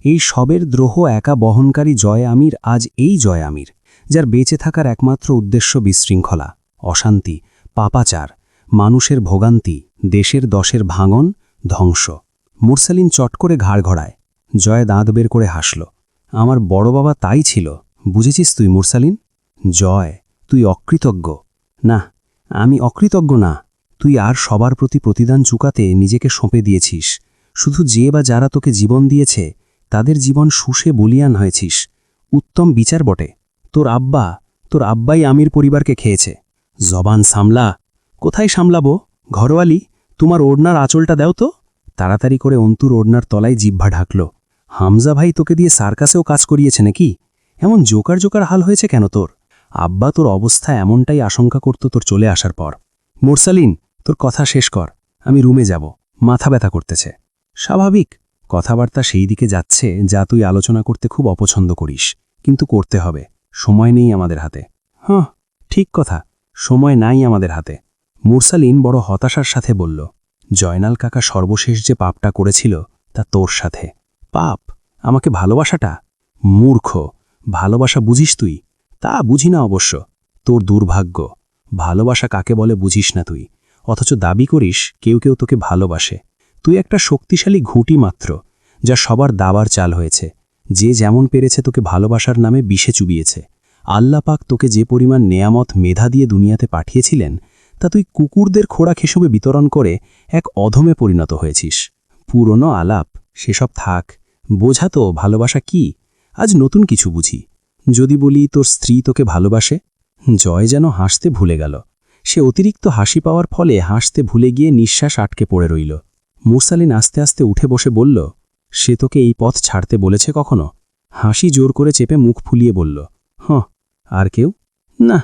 এই সবের দ্রোহ একা বহনকারী জয় আমির আজ এই জয় আমির, যার বেঁচে থাকার একমাত্র উদ্দেশ্য বিশৃঙ্খলা, অশান্তি, পাপাচার, মানুষের ভোগান্তি, দেশের দশের ভাঙন, ধ্বংস। মুরসালিন চট করে ঘাড় ঘড়ায়। জয় দাঁত বের করে হাসল। আমার বড় বাবা তাই ছিল, বুঝেছিস তুই মুরসালিন? জয়, তুই অকৃতজ্ঞ। না, আমি অকৃতজ্ঞ না। তুই আর সবার প্রতি প্রতিদান চুকাতে নিজেকে সঁপে দিয়েছিস। শুধু যে বা যারা তোকে জীবন দিয়েছে তাদের জীবন শুষে বলিয়ান হয়েছিস। উত্তম বিচার বটে। তোর আব্বাই আমির পরিবারকে খেয়েছে। জবান সামলা। কোথায় সামলাবো? ঘরোয়ালি, তোমার ওড়নার আঁচলটা দাও তো। তাড়াতাড়ি করে অন্তুর ওড়নার তলায় জিহ্বা ঢাকল। হামজা ভাই তোকে দিয়ে সার্কাসেও কাজ করিয়েছে নাকি? এমন জোকার জোকার হাল হয়েছে কেন তোর? আব্বা তোর অবস্থা এমনটাই আশঙ্কা করত তোর চলে আসার পর। মুরসালিন, তোর কথা শেষ কর, আমি রুমে যাব, মাথা ব্যথা করতেছে। স্বাভাবিক, কথাবার্তা সেই দিকে যাচ্ছে যা তুই আলোচনা করতে খুব অপছন্দ করিস, কিন্তু করতে হবে। সময় নেই আমাদের হাতে। হ্যাঁ, ঠিক কথা, সময় নাই আমাদের হাতে। মুরসালিন বড় হতাশার সাথে বলল, জয়নাল কাকা সর্বশেষ যে পাপটা করেছিল তা তোর সাথে। পাপ? আমাকে ভালোবাসাটা? মূর্খ, ভালোবাসা বুঝিস তুই? তা বুঝি না অবশ্য। তোর দুর্ভাগ্য। ভালোবাসা কাকে বলে বুঝিস না তুই, অথচ দাবি করিস কেউ কেউ তোকে ভালোবাসে। তুই একটা শক্তিশালী ঘুঁটি মাত্র, যা সবার দাবার চাল হয়েছে। যে যেমন পেরেছে তোকে ভালোবাসার নামে বিষে চুবিয়েছে। আল্লাহ পাক তোকে যে পরিমাণ নেয়ামত মেধা দিয়ে দুনিয়াতে পাঠিয়েছিলেন তা তুই কুকুরদের খোরাক হিসেবে বিতরণ করে এক অধমে পরিণত হয়েছিস। পুরনো আলাপ সেসব থাক, বোঝা তো ভালোবাসা কি। আজ নতুন কিছু বুঝি। যদি বলি তোর স্ত্রী তোকে ভালোবাসে। জয় যেন হাসতে ভুলে গেল। সে অতিরিক্ত হাসি পাওয়ার ফলে হাসতে ভুলে গিয়ে নিঃশ্বাস আটকে পড়ে রইল। মুরসালিন আস্তে আস্তে উঠে বসে বলল, সে তোকে এই পথ ছাড়তে বলেছে কখনো? হাসি জোর করে চেপে মুখ ফুলিয়ে বলল, হ্যাঁ। আর কেউ? না,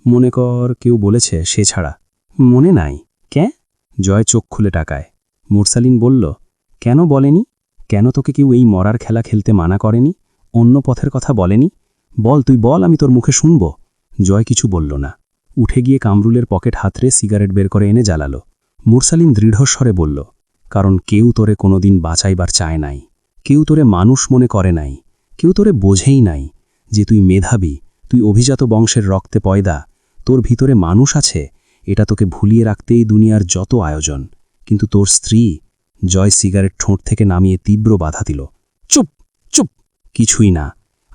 মনে কর কেউ বলেছে, সে ছাড়া। মনে নাই? ক্যাঁ? জয় চোখ খুলে টাকায়। মুরসালিন বলল, কেন বলেনি? কেন তোকে কেউ এই মরার খেলা খেলতে মানা করেনি? অন্য পথের কথা বলেনি? বল, তুই বল, আমি তোর মুখে শুনব। জয় কিছু বলল না। উঠে গিয়ে কামরুলের পকেট হাতড়ে সিগারেট বের করে এনে জ্বালালো। মুরসালিন দৃঢ়স্বরে বলল, কারণ কেউ তোরে কোনোদিন বাঁচাইবার চায় নাই, কেউ তোরে মানুষ মনে করে নাই, কেউ তোরে বোঝেই নাই যে তুই মেধাবী, তুই অভিজাত বংশের রক্তে পয়দা, তোর ভিতরে মানুষ আছে। এটা তোকে ভুলিয়ে রাখতেই দুনিয়ার যত আয়োজন। কিন্তু তোর স্ত্রী। জয় সিগারেট ঠোঁট থেকে নামিয়ে তীব্র বাধা দিল। চুপ চুপ, কিছুই না।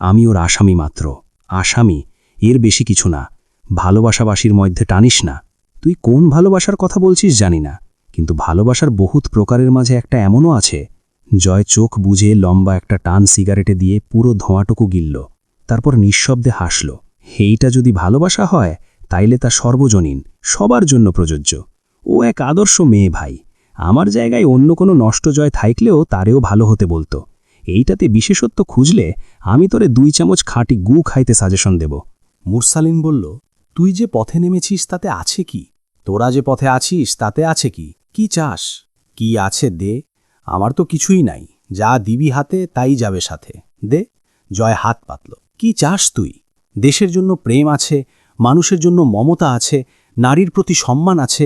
আমি ওর আসামি মাত্র, আসামি, এর বেশি কিছু না। ভালোবাসাবাসীর মধ্যে টানিস না। তুই কোন ভালোবাসার কথা বলছিস জানি না, কিন্তু ভালোবাসার বহুত প্রকারের মাঝে একটা এমনও আছে। জয় চোখ বুজে লম্বা একটা টান সিগারেটে দিয়ে পুরো ধোঁয়াটুকু গিলল, তারপর নিঃশব্দে হাসল। এইটা যদি ভালোবাসা হয় তাইলে তা সর্বজনীন, সবার জন্য প্রযোজ্য। ও এক আদর্শ মেয়ে ভাই। আমার জায়গায় অন্য কোনো নষ্ট জয় থাকলেও তারেও ভালো হতে বলতো। এইটাতে বিশেষত্ব খুঁজলে আমি তোরে 2 চামচ খাঁটি গু খাইতে সাজেশন দেব। মুরসালিন বলল, তুই যে পথে নেমেছিস তাতে আছে কি? তোরা যে পথে আছিস তাতে আছে কি? কি চাস? কি আছে দে। আমার তো কিছুই নাই, যা দিবি হাতে তাই যাবে সাথে। দে। জয় হাত পাতল। কি চাস তুই? দেশের জন্য প্রেম আছে, মানুষের জন্য মমতা আছে, নারীর প্রতি সম্মান আছে,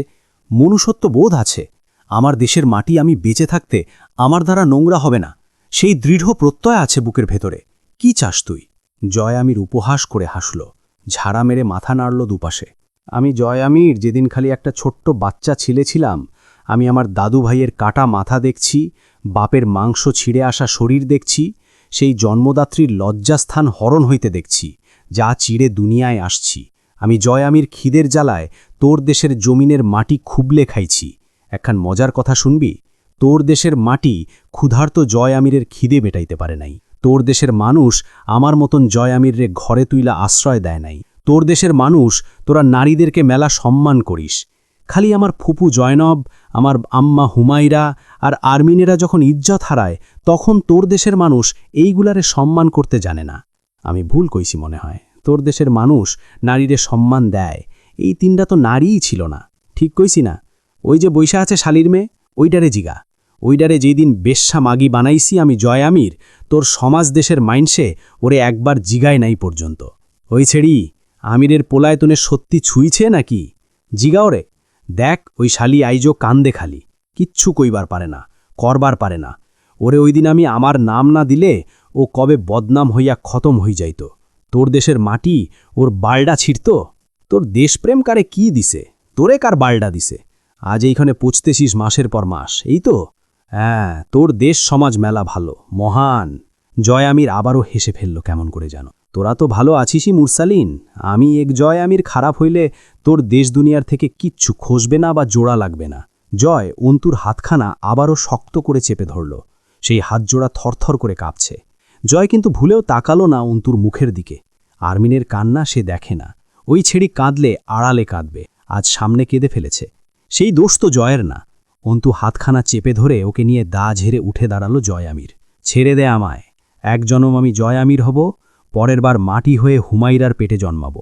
মনুষ্যত্ব বোধ আছে। আমার দেশের মাটি আমি বেঁচে থাকতে আমার দ্বারা নোংরা হবে না, সেই দৃঢ় প্রত্যয় আছে বুকের ভেতরে। কি চাস তুই? জয় আমির উপহাস করে হাসল, ঝাড়া মেরে মাথা নাড়ল দুপাশে। আমি জয় আমির যেদিন খালি একটা ছোট্ট বাচ্চা ছেলে ছিলাম, আমি আমার দাদু ভাইয়ের কাটা মাথা দেখছি, বাপের মাংস ছিঁড়ে আসা শরীর দেখছি, সেই জন্মদাত্রীর লজ্জাস্থান হরণ হইতে দেখছি, যা চিড়ে দুনিয়ায় আসছি। আমি জয় আমির খিদের জ্বালায় তোর দেশের জমিনের মাটি খুবলে খাইছি। একখান মজার কথা শুনবি? তোর দেশের মাটি ক্ষুধার্ত জয় আমিরের খিদে মেটাইতে পারে নাই। তোর দেশের মানুষ আমার মতন জয় আমিররে ঘরে তুইলা আশ্রয় দেয় নাই। তোর দেশের মানুষ, তোরা নারীদেরকে মেলা সম্মান করিস। খালি আমার ফুপু জয়নব, আমার আম্মা হুমায়রা আর আরমিনেরা যখন ইজ্জত হারায়, তখন তোর দেশের মানুষ এইগুলারে সম্মান করতে জানে না। আমি ভুল কইছি মনে হয়। তোর দেশের মানুষ নারীরে সম্মান দেয়। এই 3টা তো নারীই ছিল না। ঠিক কইছি না? ওই যে বৈশা আছে শালির মেয়ে, ওইটারে জিগা। ওইডারে যেদিন বেশ্যা মাগি বানাইছি আমি জয় আমির, তোর সমাজ দেশের মাইন্সে ওরে একবার জিগায় নাই পর্যন্ত। ওই ছেড়ি, আমিরের পোলায়তনে সত্যি ছুঁইছে নাকি? জিগাও রে। দেখ ওই শালি আইজো কান্দে খালি, কিচ্ছু কইবার পারে না, করবার পারে না। ওরে ওই দিন আমি আমার নাম না দিলে ও কবে বদনাম হইয়া খতম হই যাইত। তোর দেশের মাটি ওর বালডা ছিড়ত। তোর দেশপ্রেম কারে কি দিছে? তোরে কার বালডা দিছে? আজ এইখানে পচতেছিস মাসের পর মাস, এই তো? হ্যাঁ, তোর দেশ সমাজ মেলা ভালো, মহান। জয় আমির আবারও হেসে ফেলল কেমন করে জানো। তোরা তো ভালো আছিসই মুরসালিন, আমি এক জয় আমির খারাপ হইলে তোর দেশ দুনিয়ার থেকে কিচ্ছু খসবে না বা জোড়া লাগবে না। জয় অন্তুর হাতখানা আবারও শক্ত করে চেপে ধরল। সেই হাতজোড়া থরথর করে কাঁপছে। জয় কিন্তু ভুলেও তাকালো না অন্তুর মুখের দিকে। আরমিনের কান্না সে দেখে না। ওই ছেড়ি কাঁদলে আড়ালে কাঁদবে, আজ সামনে কেঁদে ফেলেছে। সেই দোষ তো জয়ের না। অন্তু হাতখানা চেপে ধরে ওকে নিয়ে দা ঝেড়ে উঠে দাঁড়ালো জয় আমির। ছেড়ে দে আমায়, এক জনম আমি জয় আমির হব, পরের বার মাটি হয়ে হুমাইরার পেটে জন্মাব।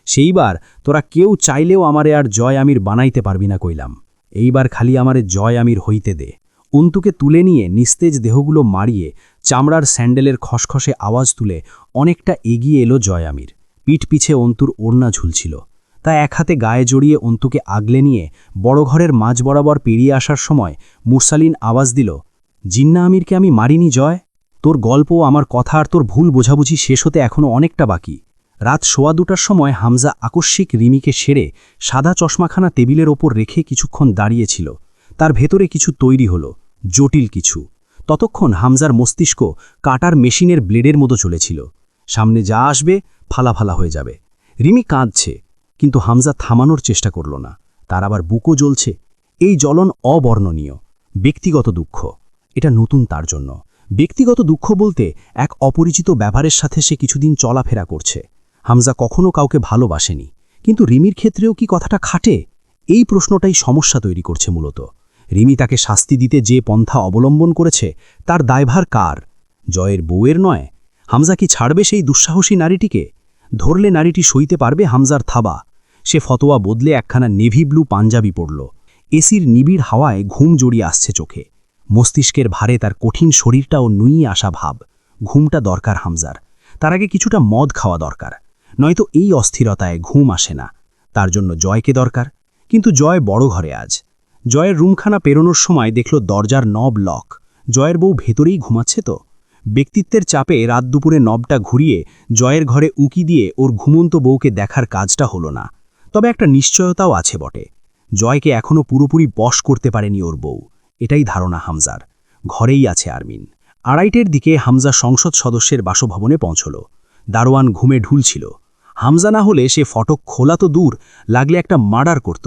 সেইবার তোরা কেউ চাইলেও আমারে আর জয় আমির বানাইতে পারবি না কইলাম। এইবার খালি আমারে জয় আমির হইতে দে। অন্তুকে তুলে নিয়ে নিস্তেজ দেহগুলো মারিয়ে চামড়ার স্যান্ডেলের খসখসে আওয়াজ তুলে অনেকটা এগিয়ে এলো জয় আমির। পিঠ পিছে অন্তুর ওড়না ঝুলছিল। তা এক হাতে গায়ে জড়িয়ে অন্তুকে আগলে নিয়ে বড় ঘরের মাঝ বরাবর পেরিয়ে আসার সময় মুরসালিন আওয়াজ দিল, জিন্না আমিরকে আমি মারিনি জয়। তোর গল্প, আমার কথা আর তোর ভুল বোঝাবুঝি শেষ হতে এখনও অনেকটা বাকি। রাত 2:15টার সময় হামজা আকস্মিক রিমিকে সেরে সাদা চশমাখানা টেবিলের ওপর রেখে কিছুক্ষণ দাঁড়িয়েছিল। তার ভেতরে কিছু তৈরি হলো, জটিল কিছু। ততক্ষণ হামজার মস্তিষ্ক কাটার মেশিনের ব্লেডের মতো চলেছিল। সামনে যা আসবে ফালাফালা হয়ে যাবে। রিমি কাঁদছে, কিন্তু হামজা থামানোর চেষ্টা করল না। তার আবার বুকও জ্বলছে। এই জ্বলন অবর্ণনীয়। ব্যক্তিগত দুঃখ। এটা নতুন তার জন্য। ব্যক্তিগত দুঃখ বলতে এক অপরিচিত ব্যবহারের সাথে সে কিছুদিন চলাফেরা করছে। হামজা কখনো কাউকে ভালোবাসেনি, কিন্তু রিমির ক্ষেত্রেও কি কথাটা খাটে? এই প্রশ্নটাই সমস্যা তৈরি করছে মূলত। রিমি তাকে শাস্তি দিতে যে পন্থা অবলম্বন করেছে তার দায়ভার কার? জয়ের বউয়ের নয়? হামজা কি ছাড়বে সেই দুঃসাহসী নারীটিকে? ধরলে নারীটি সইতে পারবে হামজার থাবা? সে ফতোয়া বদলে একখানা নেভি ব্লু পাঞ্জাবি পরল। এসির নিবিড় হাওয়ায় ঘুম জড়িয়ে আসছে চোখে। মস্তিষ্কের ভারে তার কঠিন শরীরটাও নুইয়ে আসা ভাব। ঘুমটা দরকার হামজার। তার আগে কিছুটা মদ খাওয়া দরকার, নয়তো এই অস্থিরতায় ঘুম আসে না। তার জন্য জয়কে দরকার। কিন্তু জয় বড় ঘরে আজ। জয়ের রুমখানা পেরোনোর সময় দেখল দরজার নব লক। জয়ের বউ ভেতরেই ঘুমাচ্ছে তো। ব্যক্তিত্বের চাপে রাত দুপুরে নবটা ঘুরিয়ে জয়ের ঘরে উকি দিয়ে ওর ঘুমন্ত বউকে দেখার কাজটা হলো না। তবে একটা নিশ্চয়তাও আছে বটে, জয়কে এখনও পুরোপুরি বশ করতে পারেনি ওর বউ। এটাই ধারণা হামজার। ঘরেই আছে আরমিন। 2:30টার দিকে হামজা সংসদ সদস্যের বাসভবনে পৌঁছল। দারোয়ান ঘুমে ঢুলছিল। হামজা না হলে সে ফটক খোলা তো দূর, লাগলে একটা মার্ডার করত।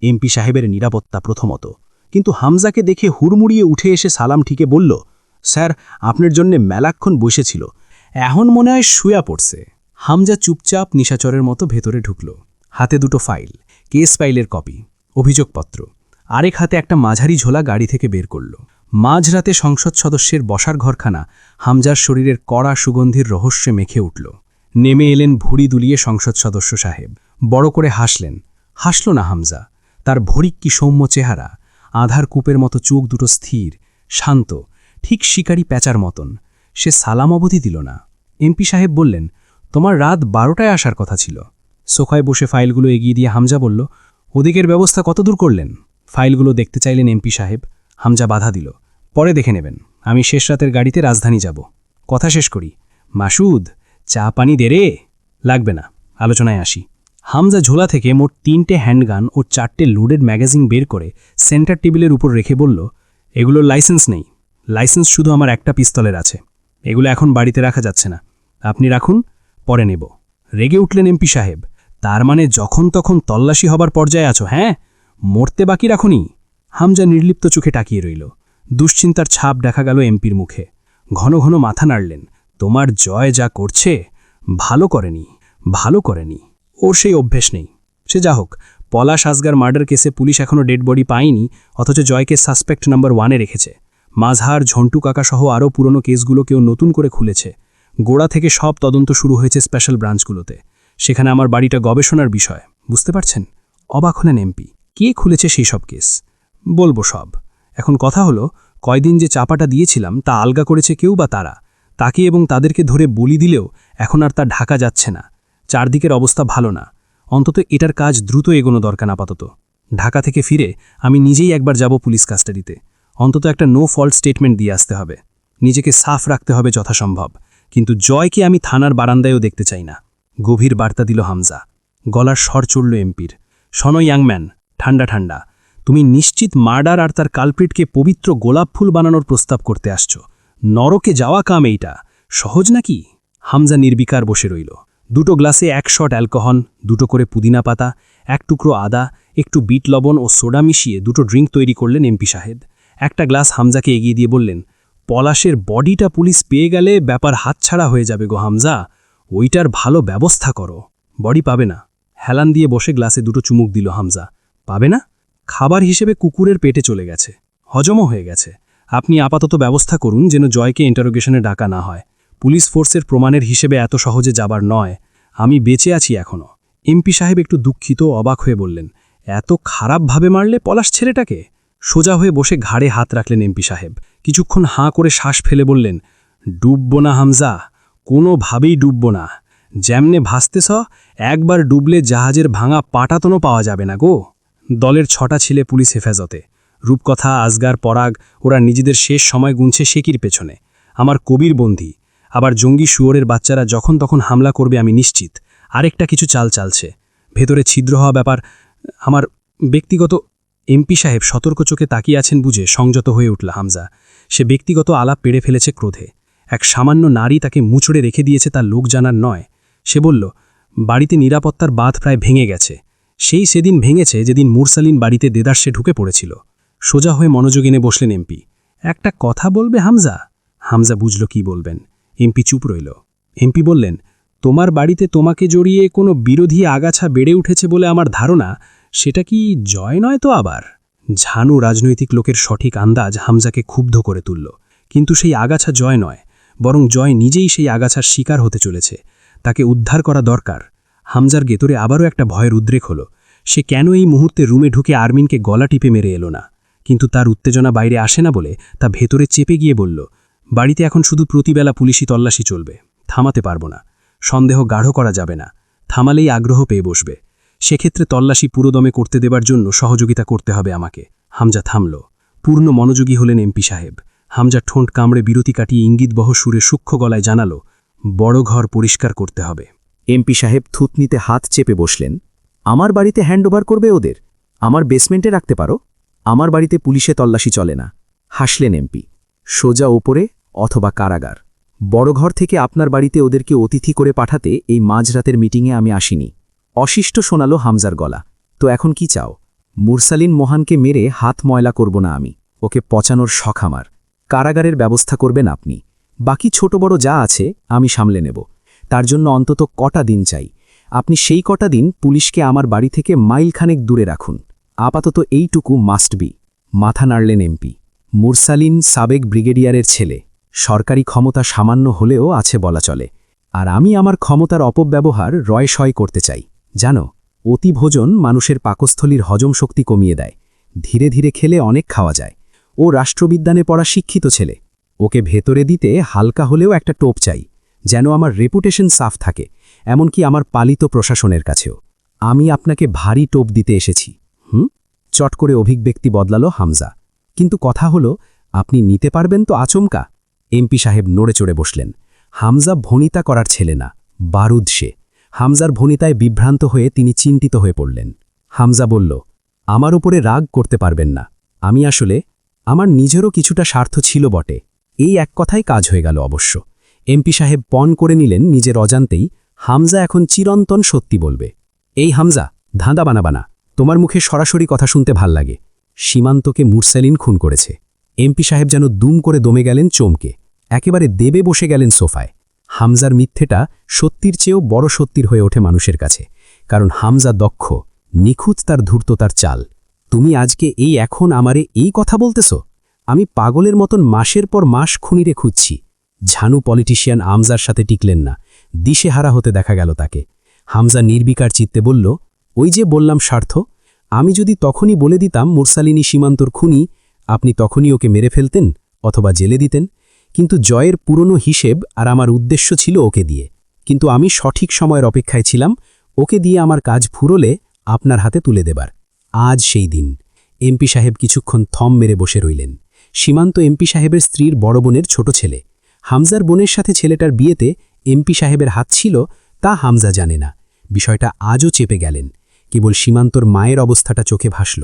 এমপি সাহেবের নিরাপত্তা প্রথমত। কিন্তু হামজাকে দেখে হুড়মুড়িয়ে উঠে এসে সালাম ঠিকে বলল, স্যার, আপনার জন্যে মেলাক্ষণ বসেছিল, এখন মনে হয় শুয়া পড়ছে। হামজা চুপচাপ নিশাচরের মতো ভেতরে ঢুকল। হাতে দুটো ফাইল, কেস ফাইলের কপি, অভিযোগপত্র। আরেক হাতে একটা মাঝারি ঝোলা গাড়ি থেকে বের করল। মাঝরাতে সংসদ সদস্যের বসার ঘরখানা হামজার শরীরের কড়া সুগন্ধির রহস্যে মেখে উঠল। নেমে এলেন ভুঁড়ি দুলিয়ে সংসদ সদস্য সাহেব। বড় করে হাসলেন। হাসল না হামজা। তার ভরিক কি সৌম্য চেহারা, আধার কূপের মতো চোখ দুটো স্থির, শান্ত, ঠিক শিকারি প্যাঁচার মতন। সে সালাম অবধি দিল না। এমপি সাহেব বললেন, তোমার রাত 12টায় আসার কথা ছিল। সোফায় বসে ফাইলগুলো এগিয়ে দিয়ে হামজা বলল, ওদিকের ব্যবস্থা কতদূর করলেন? ফাইলগুলো দেখতে চাইলেন এমপি সাহেব। হামজা বাধা দিল, পরে দেখে নেবেন, আমি শেষ রাতের গাড়িতে রাজধানী যাব। কথা শেষ করি। মাসুদ, চা পানি দে রে। লাগবে না, আলোচনায় আসি। হামজা ঝোলা থেকে মোট 3টে হ্যান্ডগান ও 4টে লোডেড ম্যাগাজিন বের করে সেন্টার টেবিলের উপর রেখে বলল, এগুলোর লাইসেন্স নেই। লাইসেন্স শুধু আমার একটা পিস্তলের আছে। এগুলো এখন বাড়িতে রাখা যাচ্ছে না। আপনি রাখুন, পরে নেব। রেগে উঠলেন এমপি সাহেব, তার মানে যখন তখন তল্লাশি হবার পর্যায়ে আছো? হ্যাঁ, মরতে বাকি রাখুনি। হামজা নির্লিপ্ত চোখে তাকিয়ে রইল। দুশ্চিন্তার ছাপ দেখা গেল এমপির মুখে। ঘন ঘন মাথা নাড়লেন। তোমার জয় যা করছে, ভালো করেনি, ভালো করেনি। ওর সেই অভ্যেস নেই। সে যা হোক, পলাশ আসগার মার্ডার কেসে পুলিশ এখনও ডেড বডি পায়নি, অথচ জয়কে সাসপেক্ট নাম্বার 1-এ রেখেছে। মাঝহার, ঝন্টু কাকাসহ আরও পুরনো কেসগুলো কেউ নতুন করে খুলেছে। গোড়া থেকে সব তদন্ত শুরু হয়েছে স্পেশাল ব্রাঞ্চগুলোতে। সেখানে আমার বাড়িটা গবেষণার বিষয়, বুঝতে পারছেন? অবাক হলেন এমপি। কে খুলেছে সেই সব কেস? বলবো সব। এখন কথা হলো, কয়দিন যে চাপাটা দিয়েছিলাম তা আলগা করেছে কেউ বা তারা, তাকে এবং তাদেরকে ধরে বলি দিলেও এখন আর তা ঢাকা যাচ্ছে না। চারদিকের অবস্থা ভালো না, অন্তত এটার কাজ দ্রুত এগোনো দরকার আপাতত। ঢাকা থেকে ফিরে আমি নিজেই একবার যাব পুলিশ কাস্টাডিতে, অন্তত একটা নো ফল্ট স্টেটমেন্ট দিয়ে আসতে হবে। নিজেকে সাফ রাখতে হবে যথাসম্ভব, কিন্তু জয়কে আমি থানার বারান্দায়ও দেখতে চাই না। গভীর বার্তা দিল হামজা। গলার স্বর চড়ল এমপির। শোনো ইয়াংম্যান, ঠান্ডা ঠান্ডা, তুমি নিশ্চিত মার্ডার আর তার কালপ্রিটকে পবিত্র গোলাপ ফুল বানানোর প্রস্তাব করতে আসছ? নরকে যাওয়া কাম এইটা, সহজ নাকি? হামজা নির্বিকার বসে রইল। 2 গ্লাসে 1 শট অ্যালকোহল, 2 করে পুদিনা পাতা, 1 টুকরো আদা, একটু বিট লবণ ও সোডা মিশিয়ে 2 ড্রিঙ্ক তৈরি করলেন এমপি সাহেব। একটা গ্লাস হামজাকে এগিয়ে দিয়ে বললেন, পলাশের বডিটা পুলিশ পেয়ে গেলে ব্যাপার হাতছাড়া হয়ে যাবে গো হামজা, ওইটার ভালো ব্যবস্থা করো। বডি পাবে না। হেলান দিয়ে বসে গ্লাসে 2 চুমুক দিল হামজা। পাবে না? খাবার হিসেবে কুকুরের পেটে চলে গেছে, হজমও হয়ে গেছে। আপনি আপাতত ব্যবস্থা করুন যেন জয়কে ইন্টারোগেশনে ডাকা না হয়। পুলিশ ফোর্সের প্রমাণের হিসেবে এত সহজে যাবার নয়। আমি বেঁচে আছি এখনও। এমপি সাহেব একটু দুঃখিত অবাক হয়ে বললেন, এত খারাপভাবে মারলে পলাশ ছেলেটাকে? সোজা হয়ে বসে ঘাড়ে হাত রাখলেন এমপি সাহেব। কিছুক্ষণ হাঁ করে শ্বাস ফেলে বললেন, ডুবব না হামজা, কোনোভাবেই ডুবব না। যেমনে ভাসতেছ, একবার ডুবলে জাহাজের ভাঙা পাটাতনও পাওয়া যাবে না গো। দলের 6টা ছেলে পুলিশ হেফাজতে। রূপকথা, আজগার, পরাগ, ওরা নিজেদের শেষ সময় গুনছে শেকির পেছনে। আমার কবির বন্দী। আবার জঙ্গি শুয়োরের বাচ্চারা যখন তখন হামলা করবে আমি নিশ্চিত। আরেকটা কিছু চাল চালছে। ভেতরে ছিদ্র হওয়া ব্যাপার আমার ব্যক্তিগত। এমপি সাহেব সতর্ক চোখে তাকিয়ে আছেন বুঝে সংযত হয়ে উঠল হামজা। সে ব্যক্তিগত আলাপ পেড়ে ফেলেছে ক্রোধে। এক সামান্য নারী তাকে মুচড়ে রেখে দিয়েছে তা লোক জানার নয়। সে বলল, বাড়িতে নিরাপত্তার বাঁধ প্রায় ভেঙে গেছে। সেদিন ভেঙেছে যেদিন মুরসালিন বাড়িতে দেদার্সে ঢুকে পড়েছিল। সোজা হয়ে মনোযোগ এনে বসলেন এমপি। একটা কথা বলবে হামজা? হামজা বুঝল কি বলবেন। এমপি চুপ রইল। এমপি বললেন, তোমার বাড়িতে তোমাকে জড়িয়ে কোনো বিরোধী আগাছা বেড়ে উঠেছে বলে আমার ধারণা। সেটা কি জয় নয় তো আবার? ঝানু রাজনৈতিক লোকের সঠিক আন্দাজ হামজাকে ক্ষুব্ধ করে তুলল। কিন্তু সেই আগাছা জয় নয়, বরং জয় নিজেই সেই আগাছার শিকার হতে চলেছে। তাকে উদ্ধার করা দরকার। হামজার গেতরে আবারও একটা ভয়ের উদ্রেক হল। সে কেন এই মুহূর্তে রুমে ঢুকে আরমিনকে গলা টিপে মেরে এলো না? কিন্তু তার উত্তেজনা বাইরে আসে না বলে তা ভেতরে চেপে গিয়ে বলল, বাড়িতে এখন শুধু প্রতিবেলা পুলিশি তল্লাশি চলবে, থামাতে পারব না। সন্দেহ গাঢ় করা যাবে না, থামালেই আগ্রহ পেয়ে বসবে। সেক্ষেত্রে তল্লাশি পুরোদমে করতে দেবার জন্য সহযোগিতা করতে হবে আমাকে। হামজা থামল। পূর্ণ মনোযোগী হলেন এমপি সাহেব। হামজা ঠোঁট কামড়ে বিরতি কাটিয়ে ইঙ্গিতবহ সুরে সূক্ষ্ম গলায় জানালো, বড় ঘর পরিষ্কার করতে হবে। এমপি সাহেব থুতনিতে হাত চেপে বসলেন। আমার বাড়িতে হ্যান্ডওভার করবে ওদের? আমার বেসমেন্টে রাখতে পারো? আমার বাড়িতে পুলিশে তল্লাশি চলে না। হাসলেন এমপি। সোজা ওপরে অথবা কারাগার। বড় ঘর থেকে আপনার বাড়িতে ওদেরকে অতিথি করে পাঠাতে এই মাঝরাতের মিটিংয়ে আমি আসিনি। অশিষ্ট শোনালো হামজার গলা। তো এখন কি চাও? মুরসালিন মোহানকে মেরে হাত ময়লা করব না আমি। ওকে পচানোর শখ আমার। কারাগারের ব্যবস্থা করবেন আপনি। বাকি ছোট বড় যা আছে আমি সামলে নেব। তার জন্য অন্তত কটা দিন চাই। আপনি সেই কটা দিন পুলিশকে আমার বাড়ি থেকে মাইলখানেক দূরে রাখুন। আপাতত এইটুকু মাস্ট বি। মাথা নাড়লেন এমপি। মুরসালিন সাবেক ব্রিগেডিয়ারের ছেলে। সরকারি ক্ষমতা সামান্য হলেও আছে বলা চলে। আর আমি আমার ক্ষমতার অপব্যবহার রয়সয় করতে চাই। জানো, অতিভোজন মানুষের পাকস্থলীর হজম শক্তি কমিয়ে দেয়। ধীরে ধীরে খেলে অনেক খাওয়া যায়। ও রাষ্ট্রবিজ্ঞানে পড়া শিক্ষিত ছেলে। ওকে ভেতরে দিতে হালকা হলেও একটা টোপ চাই, যেন আমার রেপুটেশন সাফ থাকে, এমনকি আমার পালিত প্রশাসনের কাছেও। আমি আপনাকে ভারী টোপ দিতে এসেছি। চট করে অভিব্যক্তি বদলালো হামজা। কিন্তু কথা হলো, আপনি নিতে পারবেন তো আচমকা? এমপি সাহেব নড়ে চড়ে বসলেন। হামজা ভনিতা করার ছেলে না, বারুদ সে। হামজার ভনিতায় বিভ্রান্ত হয়ে তিনি চিন্তিত হয়ে পড়লেন। হামজা বলল, আমার উপরে রাগ করতে পারবেন না। আমি আসলে আমার নিজেরও কিছুটা স্বার্থ ছিল বটে। এই এক কথাই কাজ হয়ে গেল অবশ্য। এমপি সাহেব পণ করে নিলেন নিজের অজান্তেই, হামজা এখন চিরন্তন সত্যি বলবে। এই হামজা, ধাঁধা বানাবানা। তোমার মুখে সরাসরি কথা শুনতে ভাল লাগে। সীমান্তকে মুরসালিন খুন করেছে। এমপি সাহেব যেন দুম করে দমে গেলেন চমকে। একেবারে দেবে বসে গেলেন সোফায়। হামজার মিথ্যেটা সত্যির চেয়েও বড় সত্যির হয়ে ওঠে মানুষের কাছে, কারণ হামজা দক্ষ, নিখুঁত তার ধূর্ততার চাল। তুমি আজকে এই এখন আমারে এই কথা বলতেছ? আমি পাগলের মতন মাসের পর মাস খুনিরে খুঁজছি। ঝানু পলিটিশিয়ান হামজার সাথে টিকলেন না, দিশেহারা হতে দেখা গেল তাকে। হামজা নির্বিকার চিত্তে বলল, ওই যে বললাম স্বার্থ। আমি যদি তখনই বলে দিতাম মুরসালিনী সীমান্তর খুনি, আপনি তখনই ওকে মেরে ফেলতেন অথবা জেলে দিতেন, কিন্তু জয়ের পুরনো হিসেব আর আমার উদ্দেশ্য ছিল ওকে দিয়ে। কিন্তু আমি সঠিক সময়ের অপেক্ষায় ছিলাম ওকে দিয়ে আমার কাজ ফুরলে আপনার হাতে তুলে দেবার। আজ সেই দিন। এমপি সাহেব কিছুক্ষণ থম মেরে বসে রইলেন। সীমান্ত এমপি সাহেবের স্ত্রীর বড় বোনের ছোট ছেলে। হামজার বোনের সাথে ছেলেটার বিয়েতে এমপি সাহেবের হাত ছিল তা হামজা জানে না। বিষয়টা আজও চেপে গেলেন। কেবল সীমান্তর মায়ের অবস্থাটা চোখে ভাসল।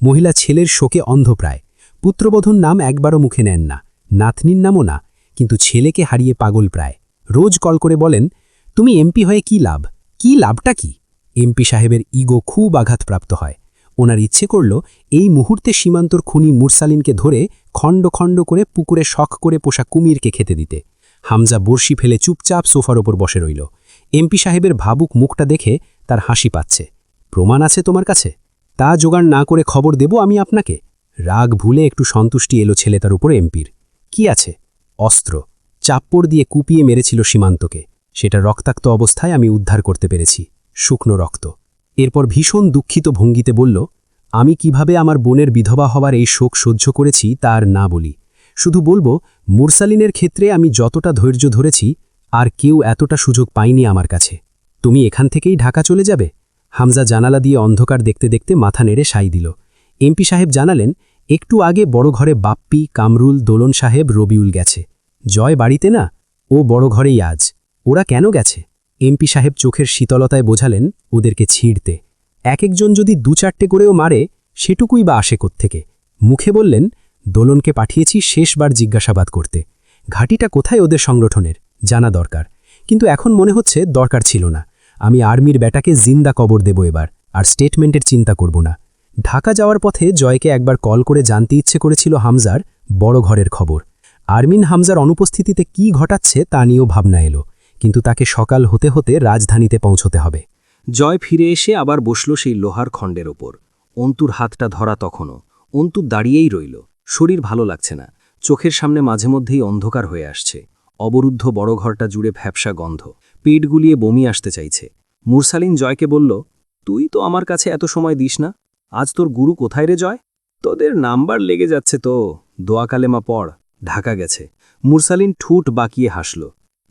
মহিলা ছেলের শোকে অন্ধপ্রায়। পুত্রবধূর নাম একবারও মুখে নেন না, নাতনির নামও না, কিন্তু ছেলেকে হারিয়ে পাগল প্রায়। রোজ কল করে বলেন, তুমি এমপি হয়ে কি লাভ, কি লাভটা কি? এমপি সাহেবের ইগো খুব আঘাতপ্রাপ্ত হয়। ওনার ইচ্ছে করল এই মুহূর্তে সীমান্তর খুনি মুরসালিনকে ধরে খণ্ড খণ্ড করে পুকুরে শখ করে পোষা কুমিরকে খেতে দিতে। হামজা বর্ষি ফেলে চুপচাপ সোফার ওপর বসে রইল। এমপি সাহেবের ভাবুক মুখটা দেখে তার হাসি পাচ্ছে। প্রমাণ আছে তোমার কাছে? তা জোগাড় না করে খবর দেব আমি আপনাকে। রাগ ভুলে একটু সন্তুষ্টি এলো ছেলে তার উপর এমপির। কি আছে? অস্ত্র। চাপ্পড় দিয়ে কুপিয়ে মেরেছিল সীমান্তকে। সেটা রক্তাক্ত অবস্থায় আমি উদ্ধার করতে পেরেছি, শুকনো রক্ত। এরপর ভীষণ দুঃখিত ভঙ্গিতে বলল, আমি কিভাবে আমার বোনের বিধবা হওয়ার এই শোক সহ্য করেছি তার না বলি। শুধু বলবো, মুরসালিনের ক্ষেত্রে আমি যতটা ধৈর্য ধরেছি আর কেউ এতটা সুযোগ পায়নি আমার কাছে। তুমি এখান থেকেই ঢাকা চলে যাবে? হামজা জানালা দিয়ে অন্ধকার দেখতে দেখতে মাথা নেড়ে সাই দিল। এমপি সাহেব জানালেন, একটু আগে বড় ঘরে বাপ্পি, কামরুল, দোলন সাহেব, রবিউল গেছে। জয় বাড়িতে না, ও বড় ঘরেই আজ। ওরা কেন গেছে? এমপি সাহেব চোখের শীতলতায় বোঝালেন, ওদেরকে ছিঁড়তে। এক একজন যদি 2-4টে করেও মারে, সেটুকুই বা আসে কোত্থেকে? মুখে বললেন, দোলনকে পাঠিয়েছি শেষবার জিজ্ঞাসাবাদ করতে। ঘাঁটিটা কোথায় ওদের সংগঠনের জানা দরকার। কিন্তু এখন মনে হচ্ছে দরকার ছিল না। আমি আর্মির ব্যাটাকে জিন্দা কবর দেব এবার, আর স্টেটমেন্টের চিন্তা করব না। ঢাকা যাওয়ার পথে জয়কে একবার কল করে জানতে ইচ্ছে করেছিল হামজার বড় ঘরের খবর। আর্মিন হামজার অনুপস্থিতিতে কি ঘটাচ্ছে তা নিয়েও ভাবনা এলো, কিন্তু তাকে সকাল হতে হতে রাজধানীতে পৌঁছতে হবে। জয় ফিরে এসে আবার বসল সেই লোহার খণ্ডের ওপর। অন্তুর হাতটা ধরা তখনও। অন্তু দাঁড়িয়েই রইল। শরীর ভালো লাগছে না। চোখের সামনে মাঝে মধ্যেই অন্ধকার হয়ে আসছে। অবরুদ্ধ বড় ঘরটা জুড়ে ভ্যাপসা গন্ধ। পেট গুলিয়ে বমি আসতে চাইছে। মুরসালিন জয়কে বলল, তুই তো আমার কাছে এত সময় দিস না। আজ তোর গুরু কোথায় রে জয়? তোদের নাম্বার লেগে যাচ্ছে তো। দোয়া কালেমা পড়। ঢাকা গেছে। মুরসালিন ঠুট বাঁকিয়ে হাসল।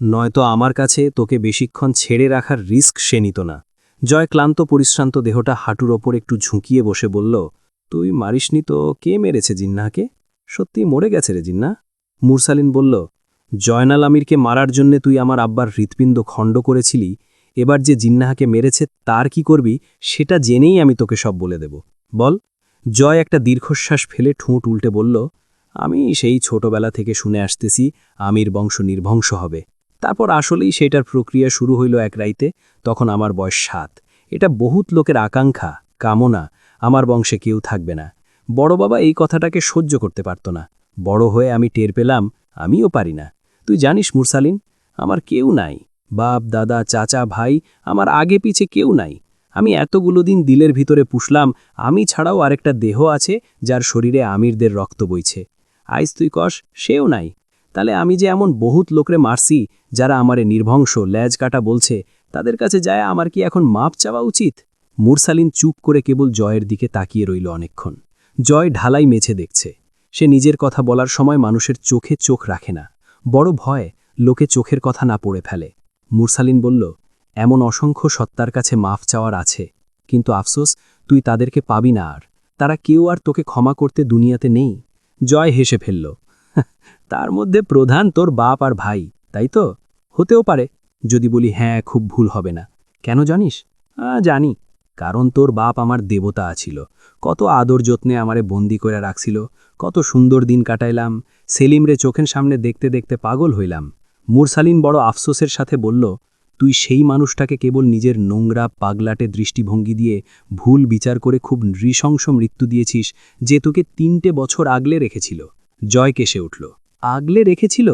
নয়তো আমার কাছে তোকে বেশিক্ষণ ছেড়ে রাখার রিস্ক সে নিত না। জয় ক্লান্ত পরিশ্রান্ত দেহটা হাঁটুর ওপর একটু ঝুঁকিয়ে বসে বলল, তুই মারিসনি তো কে মেরেছে জিন্নাকে? সত্যি মরে গেছে রে জিন্না? মুরসালিন বলল, জয়নাল আমিরকে মারার জন্যে তুই আমার আব্বার হৃৎপিণ্ড খণ্ড করেছিলি। এবার যে জিন্নাহাকে মেরেছে তার কি করবি সেটা জেনেই আমি তোকে সব বলে দেব। বল। জয় একটা দীর্ঘশ্বাস ফেলে ঠোঁট উল্টে বলল, আমি সেই ছোটবেলা থেকে শুনে আসতেছি আমির বংশ নির্বংশ হবে। তারপর আসলেই সেটার প্রক্রিয়া শুরু হইল এক রাইতে। তখন আমার বয়স 7। এটা বহুত লোকের আকাঙ্ক্ষা, কামনা, আমার বংশে কেউ থাকবে না। বড় বাবা এই কথাটাকে সহ্য করতে পারত না। বড় হয়ে আমি টের পেলাম আমিও পারি না। তুই জানিস মুরসালিন, আমার কেউ নাই। বাপ, দাদা, চাচা, ভাই, আমার আগে পিছে কেউ নাই। আমি এতগুলো দিন দিলের ভিতরে পুষলাম আমি ছাড়াও আরেকটা দেহ আছে যার শরীরে আমিরদের রক্ত বইছে। আইস তুই কস সেও নাই। তাহলে আমি যে এমন বহুত লোকরে মারছি যারা আমারে নির্ভংস ল্যাজ কাটা বলছে, তাদের কাছে যায় আমার কি এখন মাপ চাওয়া উচিত? মুরসালিন চুপ করে কেবল জয়ের দিকে তাকিয়ে রইল অনেকক্ষণ। জয় ঢালাই মেছে দেখছে। সে নিজের কথা বলার সময় মানুষের চোখে চোখ রাখে না। বড় ভয় লোকে চোখের কথা না পড়ে ফেলে। মুরসালিন বলল, এমন অসংখ্য সত্তার কাছে মাফ চাওয়ার আছে, কিন্তু আফসোস তুই তাদেরকে পাবি না। আর তারা কেউ আর তোকে ক্ষমা করতে দুনিয়াতে নেই। জয় হেসে ফেলল, তার মধ্যে প্রধান তোর বাপ আর ভাই, তাই তো? হতেও পারে। যদি বলি হ্যাঁ, খুব ভুল হবে না। কেন জানিস? জানি। কারণ তোর বাপ আমার দেবতা আছিল। কত আদর যত্নে আমারে বন্দি করে রাখছিল। কত সুন্দর দিন কাটাইলাম। সেলিমরে চোখের সামনে দেখতে দেখতে পাগল হইলাম। মুরসালিন বড় আফসোসের সাথে বলল, তুই সেই মানুষটাকে কেবল নিজের নোংরা পাগলাটে দৃষ্টিভঙ্গি দিয়ে ভুল বিচার করে খুব নৃশংস মৃত্যু দিয়েছিস, যে তোকে 3টে বছর আগলে রেখেছিল। জয় কেসে উঠল। আগলে রেখেছিল?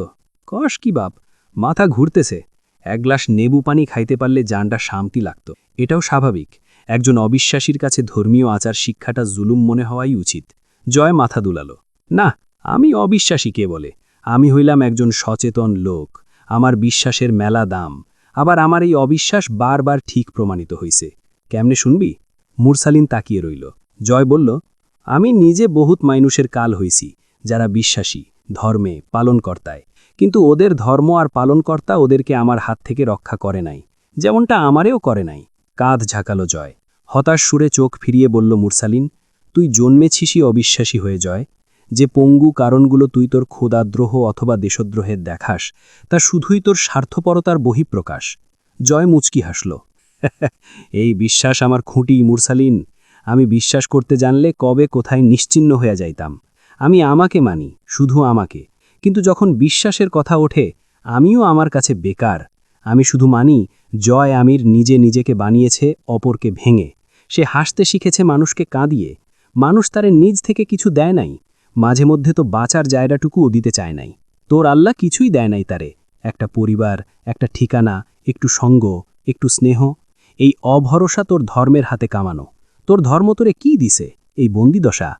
কস কি বাপ, মাথা ঘুরতেছে। এক গ্লাস নেবু পানি খাইতে পারলে জানটা শান্তি লাগত। এটাও স্বাভাবিক। একজন অবিশ্বাসীর কাছে ধর্মীয় আচার শিক্ষাটা জুলুম মনে হওয়াই উচিত। জয় মাথা দুলালো। না, আমি অবিশ্বাসী কে বলে? আমি হইলাম একজন সচেতন লোক। আমার বিশ্বাসের মেলা দাম। আবার আমার এই অবিশ্বাস বারবার ঠিক প্রমাণিত হইছে। কেমনে শুনবি? মুরসালিন তাকিয়ে রইল। জয় বলল, আমি নিজে বহুত মানুষের কাল হইছি যারা বিশ্বাসী ধর্মে পালনকর্তায়, কিন্তু ওদের ধর্ম আর পালনকর্তা ওদেরকে আমার হাত থেকে রক্ষা করে নাই, যেমনটা আমারেও করে নাই। কাঁধ ঝাঁকালো জয়। হতাশ সুরে চোখ ফিরিয়ে বলল মুরসালিন, তুই জন্মেছিসই অবিশ্বাসী হয়ে জয়। যে পঙ্গু কারণগুলো তুই তোর ক্ষুধাদ্রোহ অথবা দেশদ্রোহের দেখাস, তা শুধুই তোর স্বার্থপরতার বহিঃপ্রকাশ। জয় মুচকি হাসল। এই বিশ্বাস আমার খুঁটি মুরসালিন। আমি বিশ্বাস করতে জানলে কবে কোথায় নিশ্চিহ্ন হয়ে যাইতাম। আমি আমাকে মানি, শুধু আমাকে। কিন্তু যখন বিশ্বাসের কথা ওঠে, আমিও আমার কাছে বেকার। আমি শুধু মানি, জয় আমির নিজে নিজেকে বানিয়েছে অপরকে ভেঙে। সে হাসতে শিখেছে মানুষকে কাঁদিয়ে। মানুষ তারে নিজ থেকে কিছু দেয় নাই, মাঝে মধ্যে তো বাঁচার জায়গাটুকুও দিতে চায় নাই। তোর আল্লাহ কিছুই দেয় নাই তারে, একটা পরিবার, একটা ঠিকানা, একটু সঙ্গ, একটু স্নেহ। এই অভরসা তোর ধর্মের হাতে কামানো। তোর ধর্ম তোরে কি দিছে? এই বন্দিদশা।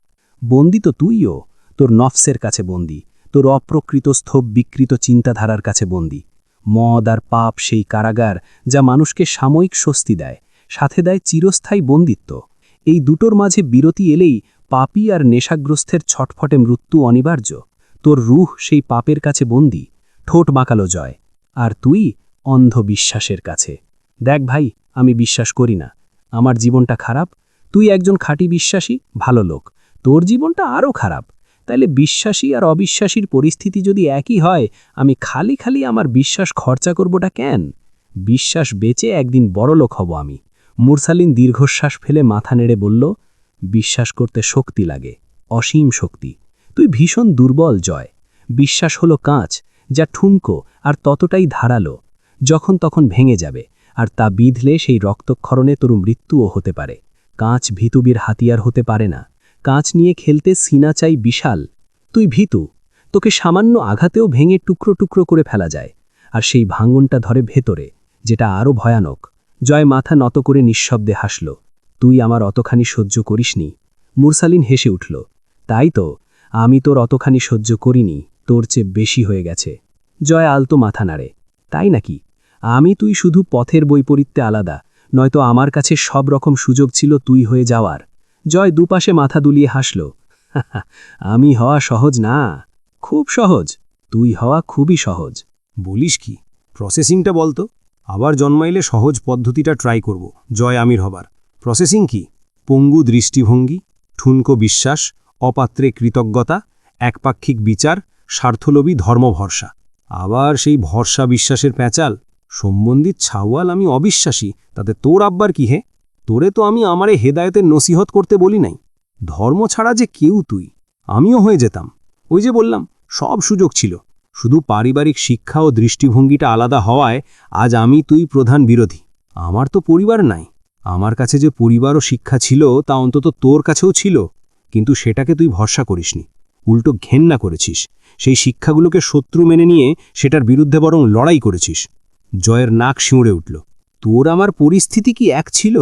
বন্দি তো তুইও, তোর নফসের কাছে বন্দি, তোর অপ্রকৃত স্থব বিকৃত চিন্তাধারার কাছে বন্দি। মদ আর পাপ সেই কারাগার যা মানুষকে সাময়িক স্বস্তি দেয়, সাথে দেয় চিরস্থায়ী বন্দিত্ব। এই দুটোর মাঝে বিরতি এলেই পাপী আর নেশাগ্রস্তের ছটফটে মৃত্যু অনিবার্য। তোর রুহ সেই পাপের কাছে বন্দি। ঠোঁট বাঁকালো জয়। আর তুই অন্ধ বিশ্বাসের কাছে। দেখ ভাই, আমি বিশ্বাস করি না, আমার জীবনটা খারাপ। তুই একজন খাঁটি বিশ্বাসী, ভালো লোক, তোর জীবনটা আরও খারাপ। তাইলে বিশ্বাসী আর অবিশ্বাসীর পরিস্থিতি যদি একই হয়, আমি খালি খালি আমার বিশ্বাস খরচা করবটা কেন? বিশ্বাস বেচে একদিন বড়লোক হব আমি। মুরসালিন দীর্ঘশ্বাস ফেলে মাথা নেড়ে বলল, বিশ্বাস করতে শক্তি লাগে, অসীম শক্তি। তুই ভীষণ দুর্বল জয়। বিশ্বাস হলো কাঁচ, যা ঠুনকো আর ততটাই ধারালো, যখন তখন ভেঙে যাবে, আর তা বিঁধলে সেই রক্তক্ষরণে তোর মৃত্যুও হতে পারে। কাঁচ ভীতুবীর হাতিয়ার হতে পারে না। কাঁচ নিয়ে খেলতে সিনা চাই বিশাল। তুই ভীতু, তোকে সামান্য আঘাতেও ভেঙে টুকরো টুকরো করে ফেলা যায়, আর সেই ভাঙনটা ধরে ভেতরে, যেটা আরও ভয়ানক। জয় মাথা নত করে নিঃশব্দে হাসল। তুই আমার অতখানি সহ্য করিসনি। মুরসালিন হেসে উঠল। তাই তো, আমি তোর অতখানি সহ্য করিনি, তোর চেয়ে বেশি হয়ে গেছে। জয় আলতো মাথা নাড়ে। তাই নাকি? আমি তুই শুধু পথের বৈপরীত্যে আলাদা, নয়তো আমার কাছে সব রকম সুযোগ ছিল তুই হয়ে যাওয়ার। জয় দুপাশে মাথা দুলিয়ে হাসল। আমি হওয়া সহজ না, খুব সহজ। তুই হওয়া খুবই সহজ। বলিস কি? প্রসেসিংটা বলতো। আবার জন্মাইলে সহজ পদ্ধতিটা ট্রাই করব জয় আমির হবার। প্রসেসিং কি? পঙ্গু দৃষ্টিভঙ্গি, ঠুনকো বিশ্বাস, অপাত্রে কৃতজ্ঞতা, একপাক্ষিক বিচার, স্বার্থলোভী ধর্মভরসা। আবার সেই ভরসা বিশ্বাসের প্যাঁচাল। সম্বন্ধিত ছাওয়াল আমি অবিশ্বাসী, তাতে তোর আব্বার কি হে? তোরে তো আমি আমারে হেদায়েতের নসিহত করতে বলি নাই। ধর্ম ছাড়া যে কেউ তুই, আমিও হয়ে যেতাম। ওই যে বললাম, সব সুযোগ ছিল, শুধু পারিবারিক শিক্ষা ও দৃষ্টিভঙ্গিটা আলাদা হওয়ায় আজ আমি তুই প্রধান বিরোধী। আমার তো পরিবার নাই। আমার কাছে যে পরিবার ও শিক্ষা ছিল তা অন্তত তোর কাছেও ছিল, কিন্তু সেটাকে তুই ভরসা করিসনি, উল্টো ঘেন্না করেছিস। সেই শিক্ষাগুলোকে শত্রু মেনে নিয়ে সেটার বিরুদ্ধে বরং লড়াই করেছিস। জয়ের নাক শিউড়ে উঠল। তোর আমার পরিস্থিতি কি এক ছিল?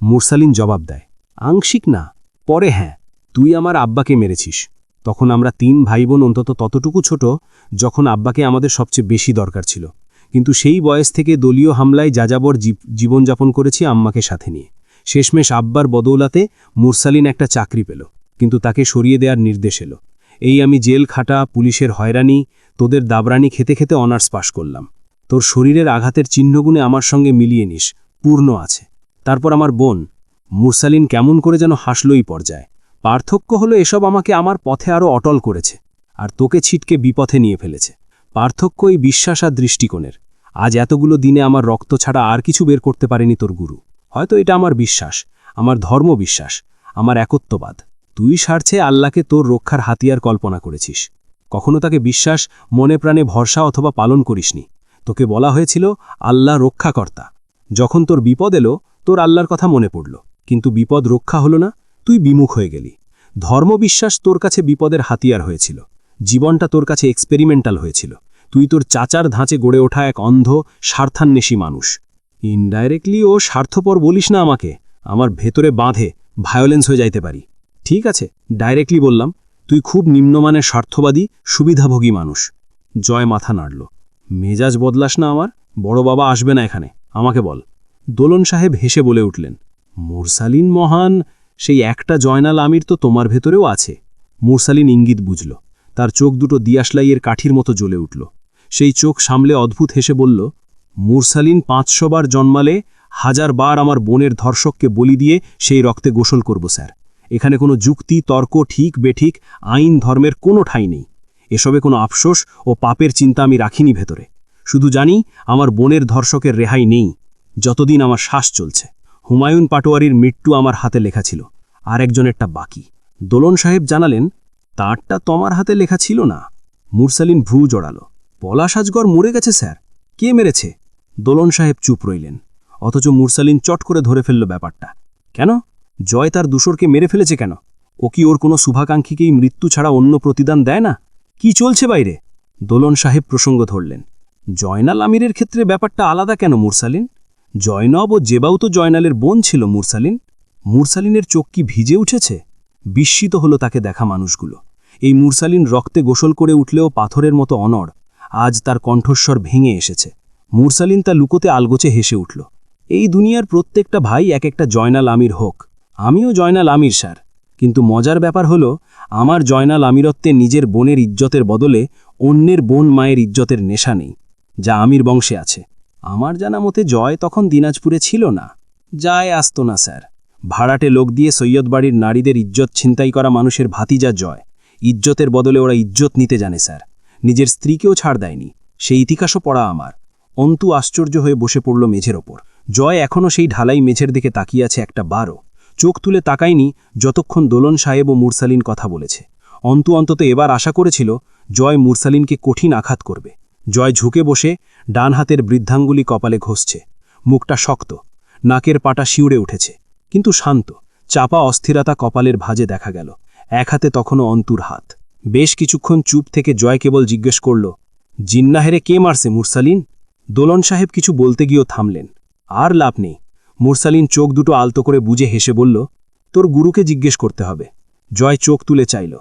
মুরসালিন জবাব দেয়, আংশিক না, পরে হ্যাঁ। তুই আমার আব্বাকে মেরেছিস। তখন আমরা 3 ভাইবোন অন্তত ততটুকু ছোট যখন আব্বাকে আমাদের সবচেয়ে বেশি দরকার ছিল। কিন্তু সেই বয়স থেকে দলীয় হামলায় যাযাবর জীবনযাপন করেছি আম্মাকে সাথে নিয়ে। শেষমেশ আব্বার বদৌলাতে মুরসালিন একটা চাকরি পেল, কিন্তু তাকে সরিয়ে দেওয়ার নির্দেশ এলো। এই আমি জেল খাটা, পুলিশের হয়রানি, তোদের দাবরানি খেতে খেতে অনার্স পাশ করলাম। তোর শরীরের আঘাতের চিহ্নগুণে আমার সঙ্গে মিলিয়ে নিস, পূর্ণ আছে। তারপর আমার বোন। মুরসালিন কেমন করে যেন হাসলই পর্যায়ে। পার্থক্য হলো এসব আমাকে আমার পথে আরও অটল করেছে, আর তোকে ছিটকে বিপথে নিয়ে ফেলেছে। পার্থক্য এই বিশ্বাস আর দৃষ্টিকোণের। আজ এতগুলো দিনে আমার রক্ত ছাড়া আর কিছু বের করতে পারেনি তোর গুরু। হয়তো এটা আমার বিশ্বাস, আমার ধর্মবিশ্বাস, আমার একত্ববাদ। তুই স্বার্থে আল্লাহকে তোর রক্ষার হাতিয়ার কল্পনা করেছিস। কখনো তাকে বিশ্বাস, মনে প্রাণে ভরসা অথবা পালন করিসনি। তোকে বলা হয়েছিল আল্লাহ রক্ষাকর্তা। যখন তোর বিপদ এলো, তোর আল্লাহর কথা মনে পড়ল, কিন্তু বিপদ রক্ষা হলো না, তুই বিমুখ হয়ে গেলি। ধর্মবিশ্বাস তোর কাছে বিপদের হাতিয়ার হয়েছিল। জীবনটা তোর কাছে এক্সপেরিমেন্টাল হয়েছিল। তুই তোর চাচার ধাঁচে গড়ে ওঠা এক অন্ধ, স্বার্থান্বেষী মানুষ। ইনডাইরেক্টলি ও স্বার্থপর বলিস না আমাকে। আমার ভেতরে বাঁধে, ভায়োলেন্স হয়ে যাইতে পারি। ঠিক আছে, ডাইরেক্টলি বললাম, তুই খুব নিম্নমানের স্বার্থবাদী, সুবিধাভোগী মানুষ। জয় মাথা নাড়ল। মেজাজ বদলাস না আমার। বড় বাবা আসবে না এখানে, আমাকে বল। দোলন সাহেব হেসে বলে উঠলেন, মুরসালিন মহান, সেই একটা জয়নাল আমির তো তোমার ভেতরেও আছে। মুরসালিন ইঙ্গিত বুঝল। তার চোখ দুটো দিয়াশলাইয়ের কাঠির মতো জ্বলে উঠল। সেই চোখ সামলে অদ্ভুত হেসে বলল, মুরসালিন 500 বার জন্মালে 1000 বার আমার বোনের ধর্ষককে বলি দিয়ে সেই রক্তে গোসল করব স্যার। এখানে কোনো যুক্তি, তর্ক, ঠিক বেঠিক, আইন, ধর্মের কোনো ঠাঁই নেই। এসবে কোনো আফসোস ও পাপের চিন্তা আমি রাখিনি ভেতরে। শুধু জানি আমার বোনের ধর্ষকের রেহাই নেই যতদিন আমার শ্বাস চলছে। হুমায়ুন পাটোয়ারির মৃত্যু আমার হাতে লেখা ছিল, আর একজনেরটা বাকি। দোলন সাহেব জানালেন, তারটা তোমার হাতে লেখা ছিল না। মুরসালিন ভ্রু জড়াল। পলাশ আজগর মরে গেছে স্যার। কে মেরেছে? দোলন সাহেব চুপ রইলেন। অথচ মুরসালিন চট করে ধরে ফেলল ব্যাপারটা। কেন? জয় তার দূষরকে মেরে ফেলেছে কেন? ও কি ওর কোনো শুভাকাঙ্ক্ষীকেই মৃত্যু ছাড়া অন্য প্রতিদান দেয় না? কি চলছে বাইরে? দোলন সাহেব প্রসঙ্গ ধরলেন। জয়নাল আমিরের ক্ষেত্রে ব্যাপারটা আলাদা কেন মুরসালিন? জয়নব ও জেবাউ তো জয়নালের বোন ছিল মুরসালিন। মুরসালিনের চোখ কি ভিজে উঠেছে? বিস্মিত হলো তাকে দেখা মানুষগুলো। এই মুরসালিন রক্তে গোসল করে উঠলেও পাথরের মতো অনড়। আজ তার কণ্ঠস্বর ভেঙে এসেছে। মুরসালিন তা লুকোতে আলগোচে হেসে উঠল। এই দুনিয়ার প্রত্যেকটা ভাই এক একটা জয়নাল আমির হোক। আমিও জয়নাল আমির স্যার। কিন্তু মজার ব্যাপার হলো, আমার জয়নাল আমিরত্বে নিজের বোনের ইজ্জতের বদলে অন্যের বোন মায়ের ইজ্জতের নেশা নেই, যা আমির বংশে আছে। আমার জানা মতে জয় তখন দিনাজপুরে ছিল না। যায় আসতো না স্যার। ভাড়াটে লোক দিয়ে সৈয়দ বাড়ির নারীদের ইজ্জত ছিনতাই করা মানুষের ভাতিজা জয়। ইজ্জতের বদলে ওরা ইজ্জত নিতে জানে স্যার। নিজের স্ত্রীকেও ছাড় দেয়নি। সেই ইতিহাসও পড়া আমার। অন্তু আশ্চর্য হয়ে বসে পড়ল মেঝের ওপর। জয় এখনও সেই ঢালাই মেঝের দিকে তাকিয়ে আছে একটা বারও। চোখ তুলে তাকায়নি যতক্ষণ দোলন সাহেব ও মুরসালিন কথা বলেছে। অন্তু অন্তত এবার আশা করেছিল জয় মুরসালিনকে কঠিন আঘাত করবে। জয় ঝুঁকে বসে ডান হাতের বৃদ্ধাঙ্গুলি কপালে ঘষছে। মুখটা শক্ত, নাকের পাটা শিউরে উঠেছে, কিন্তু শান্ত। চাপা অস্থিরতা কপালের ভাঁজে দেখা গেল। এক হাতে তখনও অন্তুর হাত। বেশ কিছুক্ষণ চুপ থেকে জয় কেবল জিজ্ঞেস করল, জিন্নাহেরে কে মারছে মুরসালিন? দোলন সাহেব কিছু বলতে গিয়েও থামলেন। আর লাভ নেই। মুরসালিন চোখ দুটো আলতো করে বুঝে হেসে বলল, তোর গুরুকে জিজ্ঞেস করতে হবে। জয় চোখ তুলে চাইল।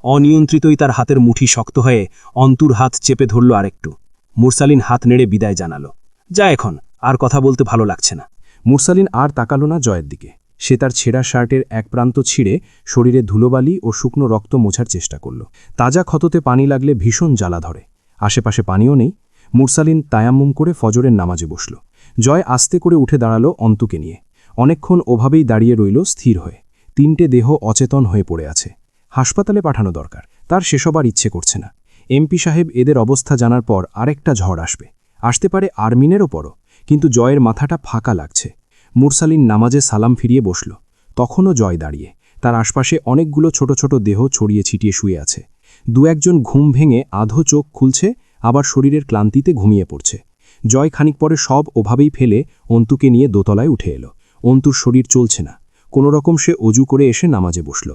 অনিয়ন্ত্রিতই তার হাতের মুঠি শক্ত হয়ে অন্তুর হাত চেপে ধরল আরেকটু। মুরসালিন হাত নেড়ে বিদায় জানালো, যা এখন, আর কথা বলতে ভালো লাগছে না। মুরসালিন আর তাকালো না জয়ের দিকে। সে তার ছেঁড়া শার্টের এক প্রান্ত ছিঁড়ে শরীরে ধুলোবালি ও শুকনো রক্ত মোছার চেষ্টা করল। তাজা ক্ষততে পানি লাগলে ভীষণ জ্বালা ধরে। আশেপাশে পানিও নেই। মুরসালিন তায়াম্মুম করে ফজরের নামাজে বসল। জয় আস্তে করে উঠে দাঁড়ালো অন্তুকে নিয়ে। অনেকক্ষণ ওভাবেই দাঁড়িয়ে রইল স্থির হয়ে। 3টে দেহ অচেতন হয়ে পড়ে আছে। হাসপাতালে পাঠানো দরকার। তার সেসব আর ইচ্ছে করছে না। এমপি সাহেব এদের অবস্থা জানার পর আরেকটা ঝড় আসবে। আসতে পারে আর্মিনেরও পরও। কিন্তু জয়ের মাথাটা ফাঁকা লাগছে। মুরসালিন নামাজে সালাম ফিরিয়ে বসল। তখনও জয় দাঁড়িয়ে। তার আশপাশে অনেকগুলো ছোট ছোট দেহ ছড়িয়ে ছিটিয়ে শুয়ে আছে। 2-1জন ঘুম ভেঙে আধো চোখ খুলছে, আবার শরীরের ক্লান্তিতে ঘুমিয়ে পড়ছে। জয় খানিক পরে সব ওভাবেই ফেলে অন্তুকে নিয়ে দোতলায় উঠে এলো। অন্তুর শরীর চলছে না। কোনো রকম সে অজু করে এসে নামাজে বসল।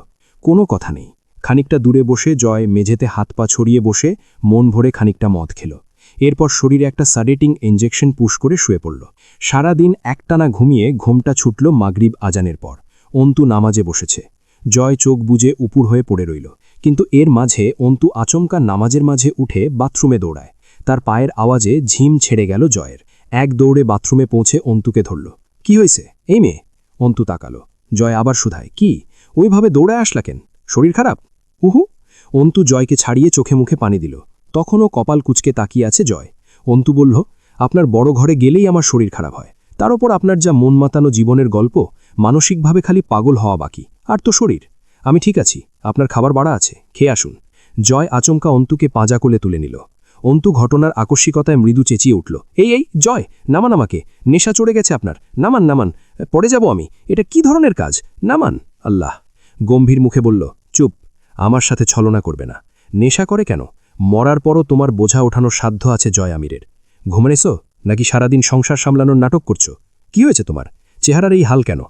কোনো কথা নেই। খানিকটা দূরে বসে জয় মেঝেতে হাত পা ছড়িয়ে বসে মন ভরে খানিকটা মদ খেল। এরপর শরীরে একটা সাডেটিং ইনজেকশন পুশ করে শুয়ে পড়ল। সারাদিন একটানা ঘুমিয়ে ঘুমটা ছুটল মাগরিব আজানের পর। অন্তু নামাজে বসেছে। জয় চোখ বুজে উপুর হয়ে পড়ে রইল। কিন্তু এর মাঝে অন্তু আচমকা নামাজের মাঝে উঠে বাথরুমে দৌড়ায়। তার পায়ের আওয়াজে ঝিম ছেড়ে গেল জয়ের। এক দৌড়ে বাথরুমে পৌঁছে অন্তুকে ধরল। কি হয়েছে এই মেয়ে? অন্তু তাকালো। জয় আবার শুধায়, কি ওইভাবে দৌড়ায় আসলা কেন? শরীর খারাপ? উহু। অন্তু জয়কে ছাড়িয়ে চোখে মুখে পানি দিল। তখনও কপাল কুচকে তাকিয়ে আছে জয়। অন্তু বলল, আপনার বড় ঘরে গেলেই আমার শরীর খারাপ হয়। তার ওপর আপনার যা মন মাতানো জীবনের গল্প, মানসিকভাবে খালি পাগল হওয়া বাকি, আর তো শরীর। আমি ঠিক আছি, আপনার খাবার বাড়া আছে, খেয়ে আসুন। জয় আচমকা অন্তুকে পাঁজা কোলে তুলে নিল। অন্তু ঘটনার আকস্মিকতায় মৃদু চেঁচিয়ে উঠল, এই জয়, নামান আমাকে, নেশা চড়ে গেছে আপনার, নামান নামান, পড়ে যাব আমি, এটা কি ধরনের কাজ, নামান। আল্লাহ গম্ভীর মুখে বলল, চুপ, আমার সাথে ছলনা করবে না। নেশা করে কেন? মরার পরও তোমার বোঝা ওঠানোর সাধ্য আছে জয় আমিরের। ঘুমানেছো নাকি সারাদিন সংসার সামলানোর নাটক করছো? কি হয়েছে তোমার? চেহারার এই হাল কেন?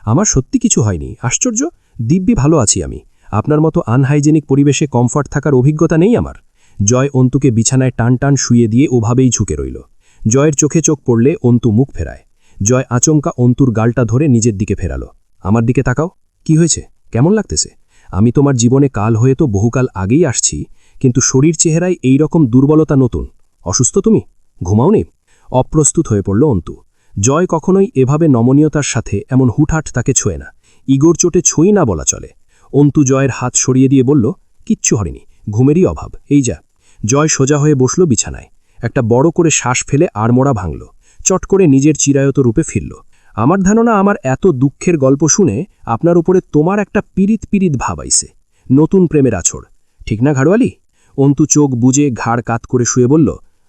আমার সত্যি কিছু হয়নি, আশ্চর্য, দিব্যি ভালো আছি আমি। আপনার মতো আনহাইজেনিক পরিবেশে কমফর্ট থাকার অভিজ্ঞতা নেই আমার। জয় অন্তুকে বিছানায় টান টান শুয়ে দিয়ে ওভাবেই ঝুঁকে রইল। জয়ের চোখে চোখ পড়লে অন্তু মুখ ফেরায়। জয় আচমকা অন্তুর গালটা ধরে নিজের দিকে ফেরালো। আমার দিকে তাকাও, কি হয়েছে, কেমন লাগতেছে? আমি তোমার জীবনে কাল হয়ে তো বহুকাল আগেই আসছি, কিন্তু শরীর চেহারায় এই রকম দুর্বলতা নতুন। অসুস্থ তুমি? ঘুমাওনি? অপ্রস্তুত হয়ে পড়ল অন্তু। জয় কখনোই এভাবে নমনীয়তার সাথে এমন হুটহাট তাকে ছোঁয় না। ইগোর চোটে ছুঁই না বলা চলে। অন্তু জয়ের হাত সরিয়ে দিয়ে বলল, কিচ্ছু হয়নি, ঘুমেরই অভাব, এই যা। জয় সোজা হয়ে বসল বিছানায়, একটা বড় করে শ্বাস ফেলে আড়মোড়া ভাঙল, চট করে নিজের চিরায়ত রূপে ফিরল। আমার ধারণা আমার এত দুঃখের গল্প শুনে আপনার উপরে তোমার একটা পীড়িত ভাব আইছে, নতুন প্রেমের আছড়, ঠিক না ঘাড়োয়ালি? অন্তু চোখ বুজে ঘাড় কাত করে শুয়ে বলল,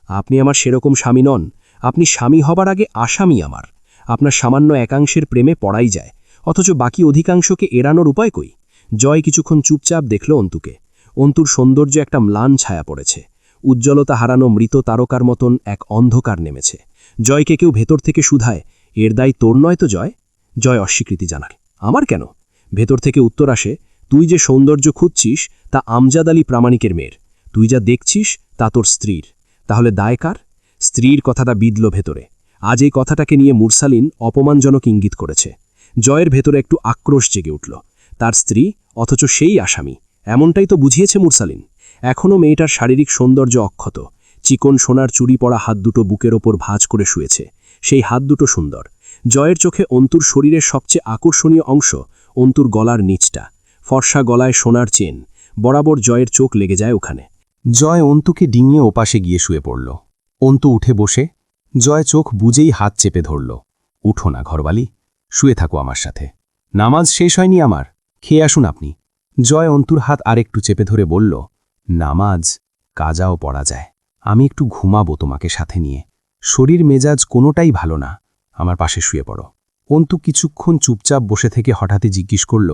আপনি আমার সেরকম স্বামী নন, আপনি স্বামী হবার আগে আসামি আমার। আপনার সামান্য একাংশের প্রেমে পড়াই যায়, অথচ বাকি অধিকাংশকে এড়ানোর উপায় কই? জয় কিছুক্ষণ চুপচাপ দেখল অন্তুকে। অন্তুর সৌন্দর্য একটা ম্লান ছায়া পড়েছে, উজ্জ্বলতা হারানো মৃত তারকার মতন এক অন্ধকার নেমেছে। জয়কে কেউ ভেতর থেকে শুধায়, এর দায় তোর নয় তো জয়? জয় অস্বীকৃতি জানায়, আমার কেন? ভেতর থেকে উত্তর আসে, তুই যে সৌন্দর্য খুঁজছিস তা আমজাদ আলী প্রামাণিকের মেয়ের, তুই যা দেখছিস তা তোর স্ত্রীর। তাহলে দায় কার? স্ত্রীর কথাটা বিঁধল ভেতরে। আজ এই কথাটাকে নিয়ে মুরসালিন অপমানজনক ইঙ্গিত করেছে। জয়ের ভেতরে একটু আক্রোশ জেগে উঠল। তার স্ত্রী, অথচ সেই আসামি, এমনটাই তো বুঝিয়েছে মুরসালিন। এখনও মেয়েটার শারীরিক সৌন্দর্য অক্ষত, চিকন সোনার চুড়ি পরা হাত দুটো বুকের ওপর ভাঁজ করে শুয়েছে, সেই হাত দুটো সুন্দর। জয়ের চোখে অন্তুর শরীরের সবচেয়ে আকর্ষণীয় অংশ অন্তুর গলার নিচটা, ফর্সা গলায় সোনার চেন, বরাবর জয়ের চোখ লেগে যায় ওখানে। জয় অন্তুকে ডিঙিয়ে ওপাশে গিয়ে শুয়ে পড়ল। অন্তু উঠে বসে জয় চোখ বুজেই হাত চেপে ধরল। উঠো না ঘরবালি, শুয়ে থাকো আমার সাথে, নামাজ শেষ হয়নি আমার, খেয়ে আসুন আপনি। জয় অন্তুর হাত আরেকটু চেপে ধরে বলল, নামাজ কাজাও পড়া যায়, আমি একটু ঘুমাবো তোমাকে সাথে নিয়ে, শরীর মেজাজ কোনোটাই ভালো না, আমার পাশে শুয়ে পড়ো। অন্তু কিছুক্ষণ চুপচাপ বসে থেকে হঠাৎই জিজ্ঞেস করল,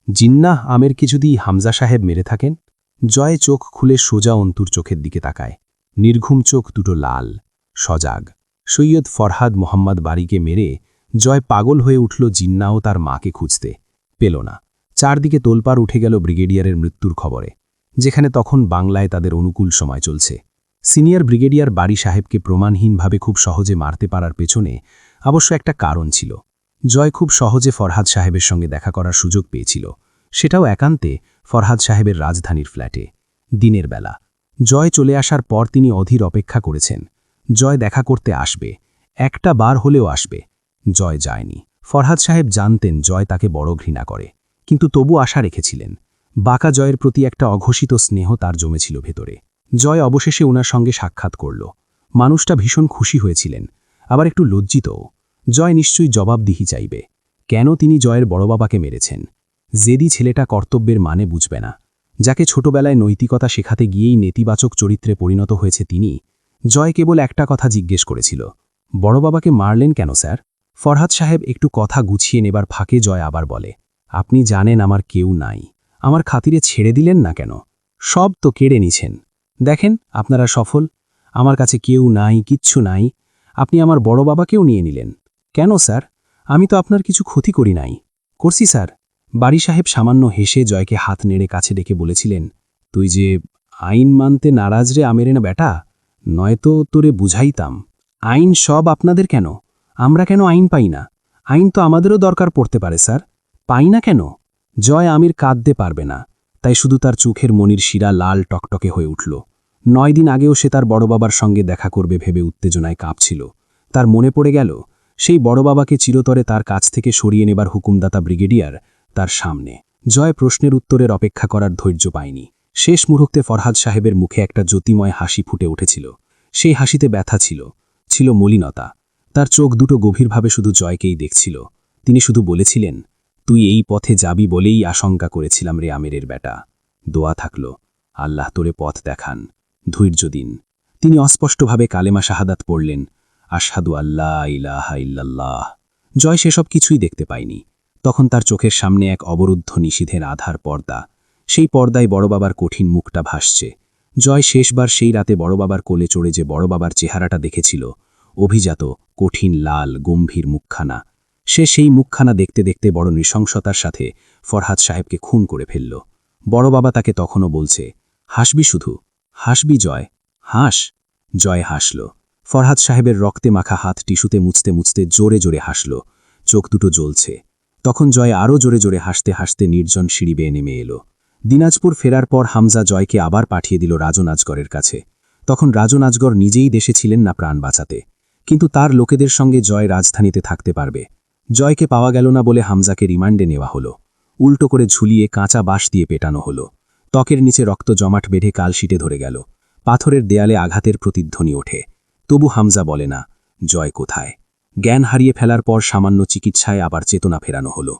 জিন্নাহ আমেরকে যদি হামজা সাহেব মেরে থাকেন? জয় চোখ খুলে সোজা অন্তুর চোখের দিকে তাকায়, নির্ঘুম চোখ দুটো লাল, সজাগ। সৈয়দ ফরহাদ মোহাম্মদ বাড়িকে মেরে জয় পাগল হয়ে উঠল জিন্না ও তার মাকে খুঁজতে, পেল না। চারদিকে তোলপাড় উঠে গেল ব্রিগেডিয়ারের মৃত্যুর খবরে, যেখানে তখন বাংলায় তাদের অনুকূল সময় চলছে। সিনিয়র ব্রিগেডিয়ার বাড়ি সাহেবকে প্রমাণহীনভাবে খুব সহজে মারতে পারার পেছনে অবশ্য একটা কারণ ছিল। জয় খুব সহজে ফরহাদ সাহেবের সঙ্গে দেখা করার সুযোগ পেয়েছিল, সেটাও একান্তে ফরহাদ সাহেবের রাজধানীর ফ্ল্যাটে, দিনের বেলা। জয় চলে আসার পর তিনি অধীর অপেক্ষা করেছেন, জয় দেখা করতে আসবে, একটা বার হলেও আসবে। জয় যায়নি। ফরহাদ সাহেব জানতেন জয় তাকে বড় ঘৃণা করে, কিন্তু তবু আশা রেখেছিলেন। বাঁকা জয়ের প্রতি একটা অঘোষিত স্নেহ তার জমেছিল ভেতরে। জয় অবশেষে ওনার সঙ্গে সাক্ষাৎ করল। মানুষটা ভীষণ খুশি হয়েছিলেন, আবার একটু লজ্জিতও। জয় নিশ্চয়ই জবাবদিহি চাইবে, কেন তিনি জয়ের বড় বাবাকে মেরেছেন। জেদি ছেলেটা কর্তব্যের মানে বুঝবে না, যাকে ছোটবেলায় নৈতিকতা শেখাতে গিয়েই নেতিবাচক চরিত্রে পরিণত হয়েছে তিনি। জয় কেবল একটা কথা জিজ্ঞেস করেছিল, বড় বাবাকে মারলেন কেন স্যার? ফরহাদ সাহেব একটু কথা গুছিয়ে নেবার ফাঁকে জয় আবার বলে, আপনি জানেন আমার কেউ নাই, আমার খাতিরে ছেড়ে দিলেন না কেন? সব তো কেড়ে নিছেন, দেখেন আপনারা সফল, আমার কাছে কেউ নাই, কিচ্ছু নাই, আপনি আমার বড় বাবাকেও নিয়ে নিলেন। কেন স্যার? আমি তো আপনার কিছু ক্ষতি করি নাই। করছি স্যার। বাড়ি সাহেব সামান্য হেসে জয়কে হাত নেড়ে কাছে ডেকে বলেছিলেন, তুই যে আইন মানতে নারাজ রে আমেরে না বেটা, নয়তো তোরে বুঝাইতাম। আইন সব আপনাদের কেন? আমরা কেন আইন পাই না? আইন তো আমাদেরও দরকার পড়তে পারে স্যার, পাই না কেন? জয় আমির কাঁদতে পারবে না, তাই শুধু তার চোখের মনির শিরা লাল টকটকে হয়ে উঠল। 9 দিন আগেও সে তার বড় বাবার সঙ্গে দেখা করবে ভেবে উত্তেজনায় কাঁপছিল। তার মনে পড়ে গেল সেই বড় বাবাকে চিরতরে তার কাছ থেকে সরিয়ে নেবার হুকুমদাতা ব্রিগেডিয়ার তার সামনে। জয় প্রশ্নের উত্তরের অপেক্ষা করার ধৈর্য পায়নি। শেষ মুহূর্তে ফরহাদ সাহেবের মুখে একটা জ্যোতিময় হাসি ফুটে উঠেছিল। সেই হাসিতে ব্যথা ছিল, ছিল মলিনতা। তার চোখ দুটো গভীরভাবে শুধু জয়কেই দেখছিল। তিনি শুধু বলেছিলেন, তুই এই পথে যাবি বলেই আশঙ্কা করেছিলাম রে আমেরের বেটা। দোয়া থাকল, আল্লাহ তোরে পথ দেখান, ধৈর্য দিন। তিনি অস্পষ্টভাবে কালেমা শাহাদাত পড়লেন, আশহাদু আল্লাহ ইলাহা ইল্লাল্লাহ। জয় সেসব কিছুই দেখতে পায়নি। তখন তার চোখের সামনে এক অবরুদ্ধ নিষিদ্ধের আধার পর্দা। সেই পর্দায় বড় বাবার কঠিন মুখটা ভাসছে। জয় শেষবার সেই রাতে বড় বাবার কোলে চড়ে যে বড় বাবার চেহারাটা দেখেছিল, অভিজাত, কঠিন, লাল, গম্ভীর মুখখানা। সে সেই মুখখানা দেখতে দেখতে বড় নৃশংসতার সাথে ফরহাদ সাহেবকে খুন করে ফেলল। বড় বাবা তাকে তখনও বলছে, হাসবি শুধু, হাসবি জয়, হাস। জয় হাসল। ফরহাদ সাহেবের রক্তে মাখা হাত টিস্যুতে মুছতে মুছতে জোরে জোরে হাসল, চোখ দুটো জ্বলছে। তখন জয় আরও জোরে জোরে হাসতে হাসতে নির্জন সিঁড়ি বেয়ে নেমে এলো। দিনাজপুর ফেরার পর হামজা জয়কে আবার পাঠিয়ে দিল রাজন আজগরের কাছে। তখন রাজন আজগর নিজেই দেশে ছিলেন না প্রাণ বাঁচাতে, কিন্তু তার লোকেদের সঙ্গে জয় রাজধানীতে থাকতে পারবে। জয়কে পাওয়া গেল না বলে হামজাকে রিমান্ডে নেওয়া হলো। উল্টো করে ঝুলিয়ে কাঁচা বাঁশ দিয়ে পেটানো হলো। ত্বকের নিচে রক্ত জমাট বেঁধে কালশিটে ধরে গেল। পাথরের দেয়ালে আঘাতের প্রতিধ্বনি ওঠে। তবু হামজা বলে না, জয় কোথায়? জ্ঞান হারিয়ে ফেলার পর সামান্য চিকিৎসায় আবার চেতনা ফেরানো হলো।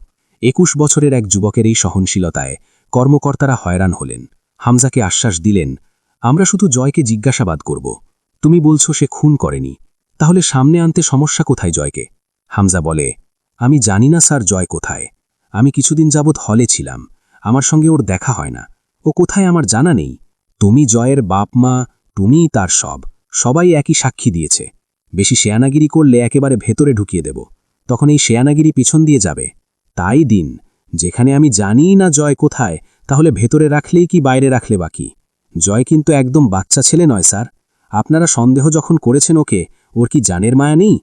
21 বছরের এক যুবকের এই সহনশীলতায় কর্মকর্তারা হয়রান হলেন। হামজাকে আশ্বাস দিলেন, আমরা শুধু জয়কে জিজ্ঞাসাবাদ করব। তুমি বলছো সে খুন করেনি, তাহলে সামনে আনতে সমস্যা কোথায় জয়কে? হামজা বলে, আমি জানি না স্যার জয় কোথায়। আমি কিছুদিন যাবৎ হলে ছিলাম, আমার সঙ্গে ওর দেখা হয় না। ও কোথায় আমার জানা নেই। তুমি জয়ের বাপ মা, তুমিই তার সব, সবাই একই সাক্ষী দিয়েছে। বেশি শেয়ানাগিরি করলে একেবারে ভেতরে ঢুকিয়ে দেব, তখন এই শেয়ানাগিরি পিছন দিয়ে যাবে। তাই দিন, যেখানে আমি জানিই না জয় কোথায়, তাহলে ভেতরে রাখলেই কি বাইরে রাখলে বাকি? জয় কিন্তু একদম বাচ্চা ছেলে নয় স্যার। আপনারা সন্দেহ যখন করেছেন ওকে, ওর কি জানের মায়া নেই?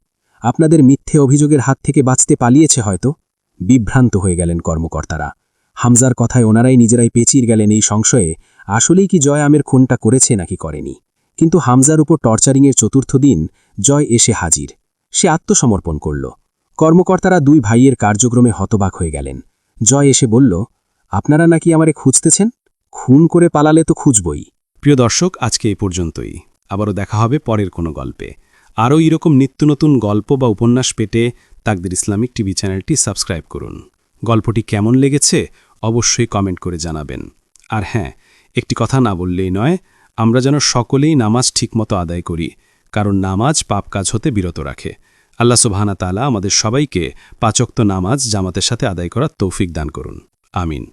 আপনাদের মিথ্যে অভিযোগের হাত থেকে বাঁচতে পালিয়েছে হয়তো। বিভ্রান্ত হয়ে গেলেন কর্মকর্তারা। হামজার কথায় ওনারাই নিজেরাই পেঁচিয়ে গেলেন এই সংশয়ে, আসলেই কি জয় আমের খুনটা করেছে নাকি করেনি। কিন্তু হামজার উপর টর্চারিংয়ের চতুর্থ দিন জয় এসে হাজির। সে আত্মসমর্পণ করল। কর্মকর্তারা দুই ভাইয়ের কার্যক্রমে হতবাক হয়ে গেলেন। জয় এসে বলল, আপনারা নাকি আমারে খুঁজতেছেন? খুন করে পালালে তো খুঁজবই। প্রিয় দর্শক, আজকে এই পর্যন্তই। আবারও দেখা হবে পরের কোনো গল্পে। আরও এরকম নিত্য নতুন গল্প বা উপন্যাস পেতে তাকদির ইসলামিক টিভি চ্যানেলটি সাবস্ক্রাইব করুন। গল্পটি কেমন লেগেছে অবশ্যই কমেন্ট করে জানাবেন। আর হ্যাঁ, একটি কথা না বললেই নয়, আমরা যেন সকলেই নামাজ ঠিকমতো আদায় করি, কারণ নামাজ পাপ কাজ হতে বিরত রাখে। আল্লাহ সুবহানাহু ওয়া তাআলা আমাদের সবাইকে 5 ওয়াক্ত নামাজ জামাতের সাথে আদায় করার তৌফিক দান করুন। আমিন।